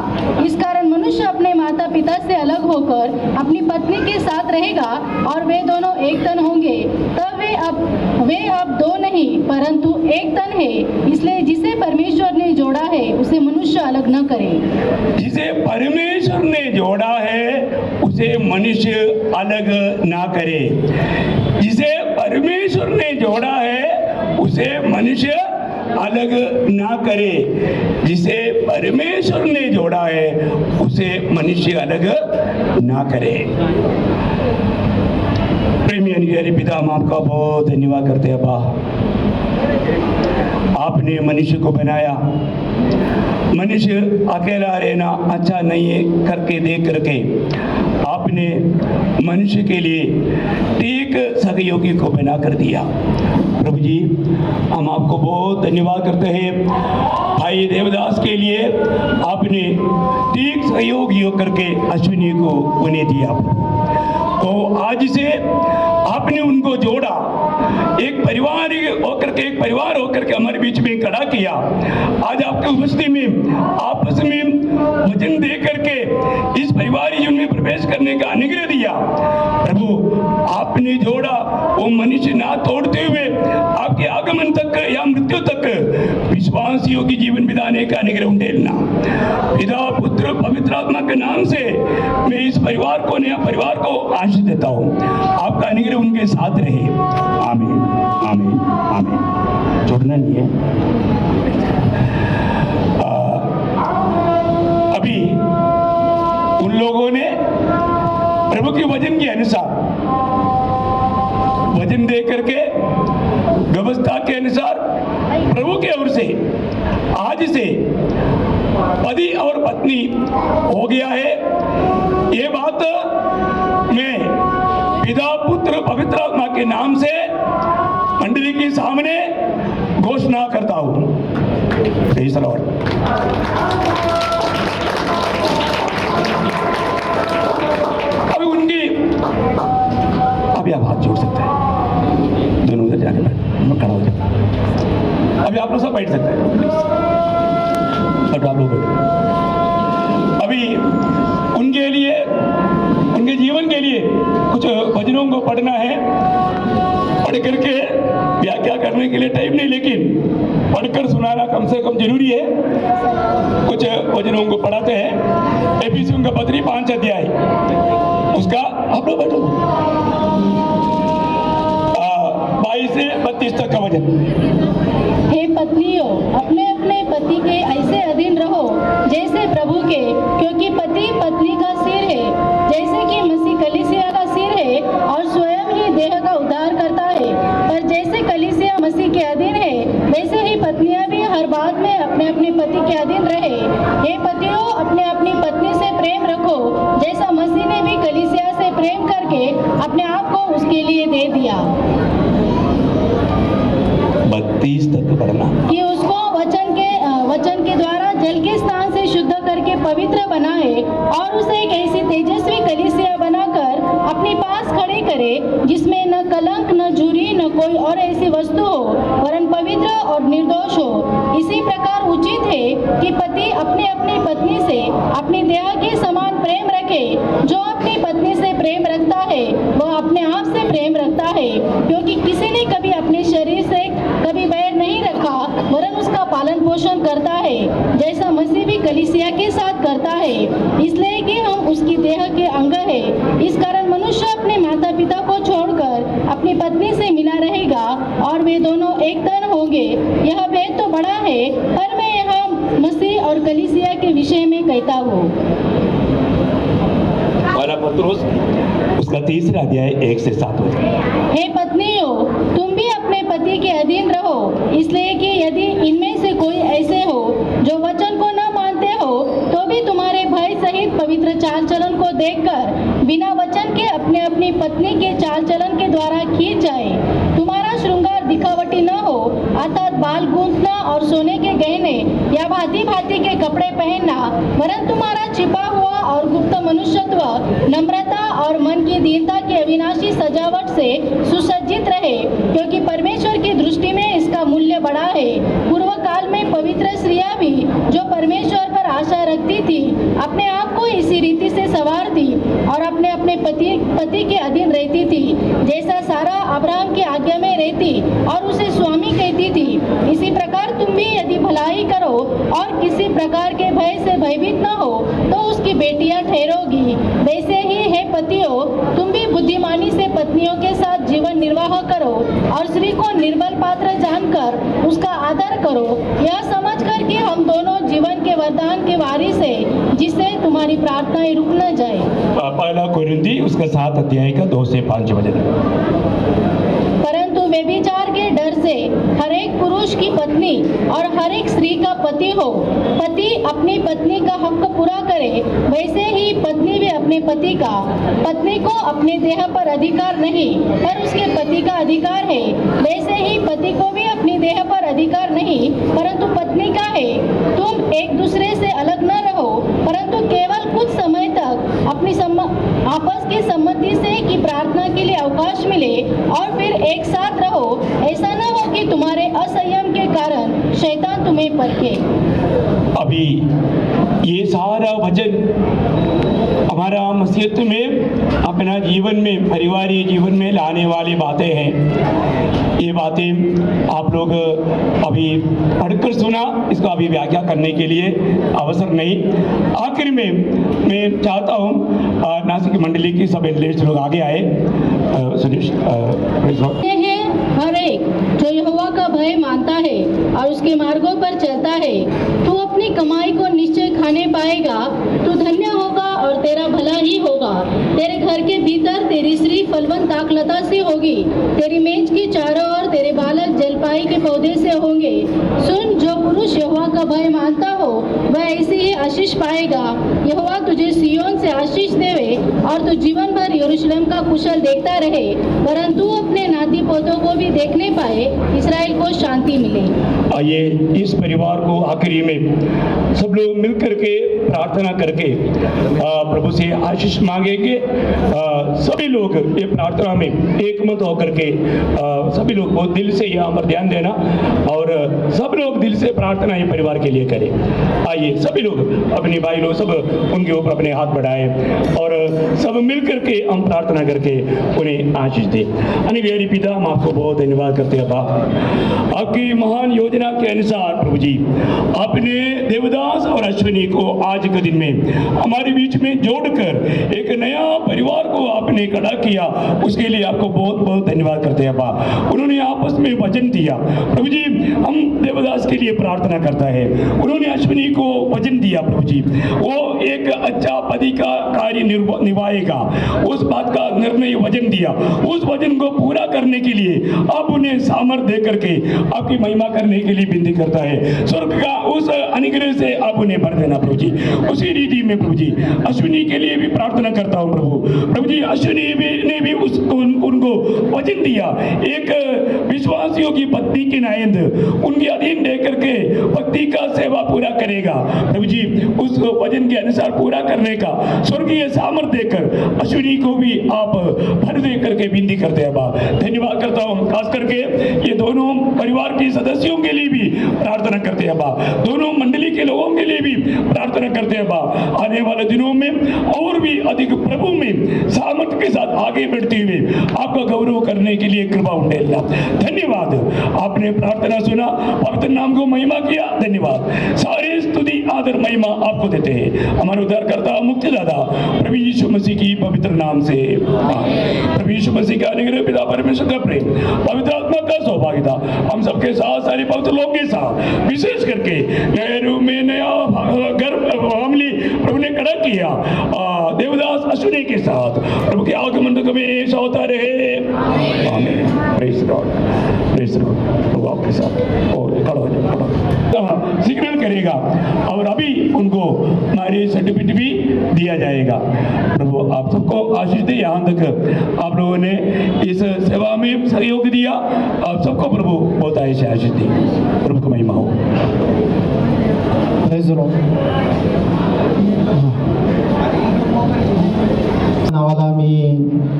इस कारण मनुष्य अपने माता पिता से अलग होकर अपनी पत्नी के साथ रहेगा और वे दोनों एक तन होंगे। तब वे अब दो नहीं परंतु एक तन है। इसलिए जिसे परमेश्वर ने जोड़ा है उसे मनुष्य अलग न करे। जिसे परमेश्वर ने जोड़ा है उसे मनुष्य अलग ना करे। जिसे परमेश्वर ने जोड़ा है उसे मनुष्य अलग ना करे। जिसे परमेश्वर ने जोड़ा है उसे मनुष्य अलग ना करे। प्रेमी अनुग्रही पिता, हम आपका बहुत धन्यवाद करते हैं। अब्बा, आपने मनुष्य को बनाया, मनुष्य अकेला रहना अच्छा नहीं है करके देख करके आपने मनुष्य के लिए ठीक सहयोगी को बना कर दिया। प्रभु जी, हम आपको बहुत धन्यवाद करते हैं। भाई देवदास के लिए आपने ठीक सहयोगी होकर के अश्विनी को उन्हें दिया। तो आज से आपने उनको जोड़ा, एक परिवार होकर के हमारे बीच में खड़ा किया। आज आपके उपस्थिति में आपस में वचन दे करके इस परिवार जीवन में प्रवेश करने का अनुग्रह दिया। प्रभु, आपने जोड़ा वो मनुष्य ना तोड़ते हुए आपके आगमन तक या मृत्यु तक विश्वासियों की जीवन बिताने का अनुग्रह उंडेलना। पिता, पुत्र, पवित्र आत्मा के नाम से मैं इस परिवार को, नया परिवार को आशीष देता हूँ। आपका अनुग्रह उनके साथ रहे। आमीन, आमीन, आमीन। छोड़ना नहीं है। अभी उन लोगों ने प्रभु के वचन के अनुसार वचन दे करके व्यवस्था के अनुसार प्रभु के ओर से आज से पति और पत्नी हो गया है। ये बात मैं पिता, पुत्र, पवित्र आत्मा के नाम से मंडली के सामने घोषणा करता हूं। Praise the Lord. अभी उनकी अभी आप हाथ जोड़ सकते हैं, दोनों उधर जाके बैठ, खड़ा हो जाए। अभी आप लोग सब बैठ सकते हैं, बट आप लोग बैठ। अभी उनके लिए, उनके जीवन के लिए कुछ भजनों को पढ़ना है। पढ़ करके व्याख्या करने के लिए टाइम नहीं, लेकिन पढ़कर सुनाना कम से कम जरूरी है। कुछ भजनों को पढ़ाते हैं। एफिसियों का पत्री 5 अध्याय, उसका आप लोग बैठो 22 से 32 तक का वचन। हे पत्नियों, अपने अपने पति के ऐसे अधीन रहो जैसे प्रभु के, क्योंकि पति पत्नी का सिर है, जैसे कि मसीह कलीसिया का सिर है और स्वयं ही देह का उद्धार करता है। पर जैसे कलीसिया मसीह के अधीन है, वैसे ही पत्नियां भी हर बात में अपने अपने पति के अधीन रहे। हे पतियों, अपने अपनी पत्नी से प्रेम रखो, जैसा मसीह ने भी कलीसिया से प्रेम करके अपने आप को उसके लिए दे दिया। 32 तक पढ़ना। कि उसको वचन के द्वारा जल के स्नान से शुद्ध करके पवित्र बनाए और उसे एक ऐसी तेजस्वी कलीसिया बनाकर अपने पास खड़े करे, जिसमें न कलंक, न झुर्री, न कोई और ऐसी वस्तु हो, वरन पवित्र और निर्दोष हो। इसी प्रकार उचित है कि पति अपने अपनी पत्नी से अपनी देह के समान प्रेम रखे। जो अपनी पत्नी से प्रेम रखता है वह अपने आप से प्रेम रखता है, क्योंकि किसी ने कभी अपने शरीर से कभी बैर नहीं रखा, वरन उसका पालन पोषण करता है, जैसा मसीह भी कलीसिया के साथ करता है, इसलिए कि हम उसकी देह के अंग है। इस कारण मनुष्य अपने माता पिता को छोड़कर अपनी पत्नी से मिला रहेगा और वे दोनों एक तन होंगे। यह भेद तो बड़ा है, पर मैं यहाँ मसीह और कलीसिया के विषय में कहता हूँ। पहला पत्रोस उसका 3 अध्याय 1 से 7 हो जाए। हे पत्नियों, तुम भी अपने पति के अधीन रहो, इसलिए कि यदि इनमें से कोई ऐसे हो जो वचन को न मानते हो, तो भी तुम्हारे भय सहित पवित्र चाल चलन को देखकर बिना वचन के अपने अपनी पत्नी के चाल चलन के द्वारा खींच जाए। तुम्हारा श्रृंगार दिखावटी न हो, अर्थात बाल गूंथना और सोने के गहने या भांति भांति के कपड़े पहनना, वरन तुम्हारा छिपा हुआ और गुप्त मनुष्यत्व नम्रता और मन की दीनता की अविनाशी सजावट से सुसज्जित रहे, क्योंकि परमेश्वर की दृष्टि में इसका मूल्य बड़ा है। पूर्व काल में पवित्र स्त्रियां भी जो परमेश्वर पर आशा रखती थी, अपने आप को इसी रीति से संवारती और अपने अपने पति के अधीन रहती थी, जैसा सारा अब्राहम की आज्ञा में रहती और उसे स्वामी कहती थी, इसी प्रकार तुम भी यदि भलाई करो और किसी प्रकार के भय से भयभीत न हो तो उसकी बेटियां ठहरोगी। वैसे ही हे पतियों, तुम भी बुद्धिमानी से पत्नियों के साथ जीवन निर्वाह करो और स्त्री को निर्बल पात्र जानकर उसका आदर करो, यह समझकर कि हम दोनों जीवन के वरदान के वारिस हैं, जिससे तुम्हारी प्रार्थनाएं रुक न जाए। पहला कोरिन्थी उसका 7 अध्याय का 2 से 5 वचन। परंतु व्यभिचार के डर से हर एक पुरुष की पत्नी और हर एक स्त्री का पति हो। पति अपनी पत्नी का हक पूरा करे, वैसे ही पत्नी भी अपने पति का। पत्नी को अपने देह पर अधिकार नहीं, पर उसके पति का अधिकार है। वैसे ही पति को भी अपनी देह पर अधिकार नहीं, परंतु पत्नी का है। तुम एक दूसरे से अलग न रहो, परंतु केवल कुछ समय तक अपनी आपस की सम्मति से कि प्रार्थना के लिए अवकाश मिले और फिर एक साथ रहो। ऐसा न हो कि तुम्हारे असंयम के कारण शैतान तुम्हें परखे। अभी ये सारा वचन हमारा मसीहत में, अपना जीवन में, पारिवारिक जीवन में लाने वाली बातें हैं। ये बातें आप लोग अभी पढ़कर सुना, इसको अभी व्याख्या करने के लिए अवसर नहीं। आखिर में मैं चाहता हूँ नासिक मंडली की सब एडलेट्स लोग आगे आए। सुनीश हर एक जो यहोवा का भय मानता है और उसके मार्गों पर चलता है, तू अपनी कमाई को निश्चय खाने पाएगा। तू धन्य होगा और तेरा भला ही होगा। तेरे घर के भीतर तेरी स्त्री फलवंत दाखलता से होगी, तेरी मेज की चारों ओर तेरे बालक जलपाई के पौधे से होंगे। सुन, जो पुरुष यहोवा का भय मानता हो वह ऐसे ही आशीष पाएगा। यहोवा तुझे सियोन से आशीष देवे और तू जीवन भर यरूशलेम का कुशल देखता रहे, परंतु अपने नाती पोतों को भी देखने पाए, इस्राएल को शांति मिले। आइए इस परिवार को आखिरी में सब लोग मिलकर के प्रार्थना करके प्रभु से आशीष मांगेंगे। सभी लोग ये प्रार्थना में एक मत होकर के सभी लोग बहुत दिल से यहाँ पर ध्यान देना और सब लोग दिल से प्रार्थना ये परिवार के लिए करें। आइए सभी लोग अपने भाई लोग सब उनके ऊपर अपने हाथ बढ़ाए और सब मिल करके हम प्रार्थना करके उन्हें आशीष दें। अनिवार्य पिता, हम आपको बहुत धन्यवाद करते हैं बाप, आपकी महान योजना के अनुसार प्रभु जी आपने देवदास और अश्विनी को आज के दिन में हमारे बीच में जोड़कर एक नया परिवार को आपने खड़ा किया, उसके लिए आपको बहुत बहुत धन्यवाद करते हैं बाप। उन्होंने आपस में वचन दिया प्रभु जी, हम देवदास के लिए प्रार्थना करता है, उन्होंने अश्विनी को वचन दिया प्रभु जी, वो एक अच्छा पति का कार्य निभाएगा, उस बात का निर्णय वचन दिया, उस वचन को पूरा करने के लिए आप उन्हें सामर्थ्य दे करके आपकी महिमा करने के लिए विनती करता है। स्वर्ग का उस अनुग्रह से आप उन्हें भर देना प्रभु जी। उसी रीति में प्रभु जी अश्विनी के लिए भी प्रार्थना करता हूँ प्रभु जी, अश्विनी ने भी उनको वचन दिया, एक विश्वासियों की पत्नी की नायंद उनके अधीन दे करके भक्ति का सेवा पूरा करेगा प्रभु जी। उस वचन के अनुसार पूरा करने का स्वर्गीय सामर्थ्य देकर अश्विनी को भी आप भर दे करके विनती करते हैं बा। धन्यवाद करता हूँ, खास करके ये दोनों परिवार के सदस्यों के लिए भी प्रार्थना करते हैं बा, दोनों मंडली के लोगों के लिए भी प्रार्थना करते हैं बा। आने वाले दिनों में और भी अधिक प्रभु में सामर्थ्य के साथ आगे बढ़ते हुए आपका गौरव करने के लिए कृपा उंडेलना। धन्यवाद, आपने प्रार्थना सुना, पवित्र नाम को महिमा किया। धन्यवाद, सारे स्तुति आदर महिमा आपको देते हैं हमारे उद्धारकर्ता मुक्तिदाता प्रभु यीशु मसीह की पवित्र नाम से। प्रभु यीशु मसीह का अनुग्रह, पिता परमेश्वर का प्रेम, पवित्र आत्मा का सौभाग्यता हम सबके साथ, सारे पवित्र लोगों के साथ, विशेष करके नए रूप में नया घर फैमिली प्रभु ने खड़ा किया देवदास अश्विनी के साथ, प्रभु के आगमन तक हमेशा होता रहे। आमीन। Praise God, praise God. प्रभु आपके साथ और खड़ा हो जाए, सिग्नल करेगा और अभी उनको मैरिज सर्टिफिकेट भी दिया जाएगा। प्रभु आप सबको आशीष दे। यहाँ तक आप लोगों ने इस सेवा में सहयोग दिया, आप सबको प्रभु बहुत आशीष दी। प्रभु को महिमा हो। Praise the Lord. नावाला मी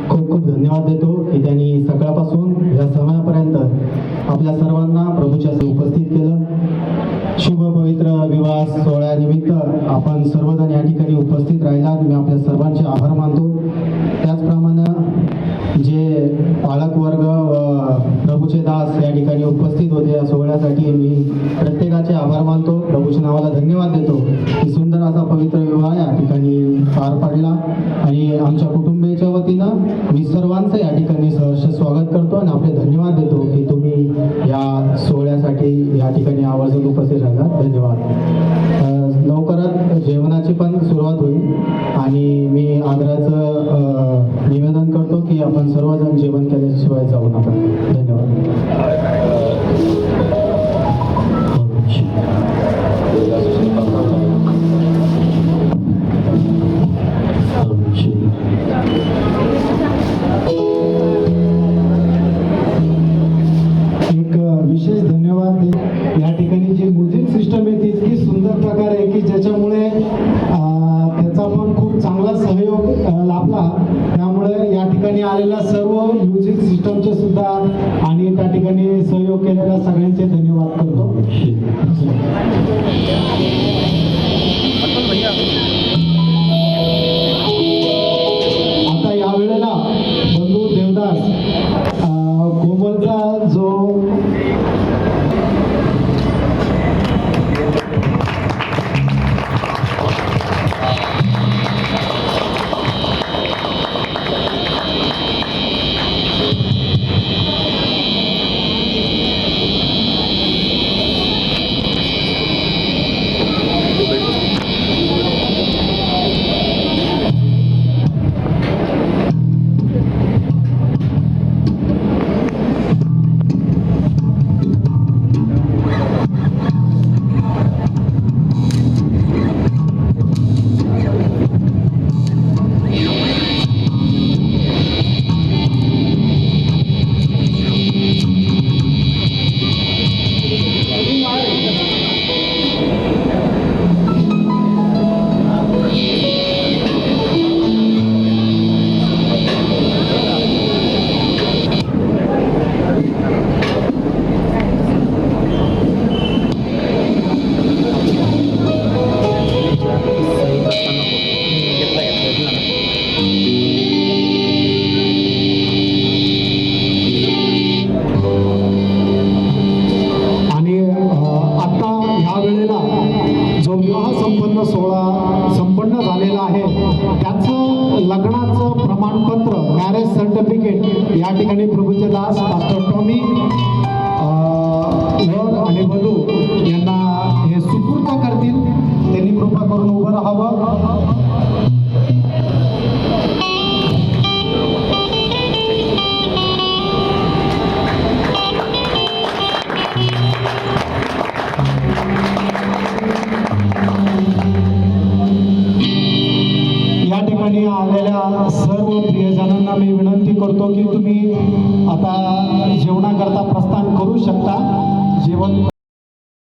खूप खूप धन्यवाद देतो की त्यांनी सकाळपासून या समयापर्यंत आपल्या सर्वांना प्रभूच्या उपस्थित केलं। शुभ पवित्र विवाह सोहळ्यानिमित्त आपण सर्वजण या ठिकाणी उपस्थित राहिलात, मी आपल्या सर्वांचे आभार मानतो। त्याचप्रमाणे जे उपस्थित होते या सोहळ्यासाठी मी प्रत्येकाचे आभार मानतो. प्रभूच्या नावाला धन्यवाद देतो की सुंदर असा पवित्र विवाह या ठिकाणी पार पडला आणि आमच्या कुटुंबियाच्या वतीनं मी सर्वांचं या ठिकाणी सहर्ष स्वागत करतो आणि आपले धन्यवाद देतो की तुम्ही या सोहळ्यासाठी या ठिकाणी आवर्जून उपस्थित राहिलात. धन्यवाद. लवकरच जेवणाची पण सुरुवात होईल आणि मी आग्रहाचं निवेदन करतो की आपण सर्वजण जेवण केल्याशिवाय जाऊ नका. धन्यवाद. एक विशेष धन्यवाद या ठिकाणी जी म्युझिक सिस्टम आहे ती इतकी सुंदर प्रकारे आहे की ज्याच्यामुळे त्याचा पण खूप चांगला सहयोग लाभला. त्यामुळे या ठिकाणी आलेल्या सर्व म्युझिक सिस्टमचे सुद्धा आणि त्या ठिकाणी सहयोग केलेल्या सगळ्यांचे धन्यवाद करतो. आता या वेळेला बंधू देवदास कोमलचा जो संपन्न झालेला आहे त्याचं लग्नाचं प्रमाणपत्र मॅरेज सर्टिफिकेट या ठिकाणी प्रभूचे दास पास्टर टॉमी वर आणि वधू यांना हे सुपूर्द करतील. त्यांनी कृपा करून उभं राहावं. या ठिकाणी आलेल्या सर्व प्रियजनांना मी विनंती करतो की तुम्ही आता जेवणाकरता प्रस्थान करू शकता. जेवण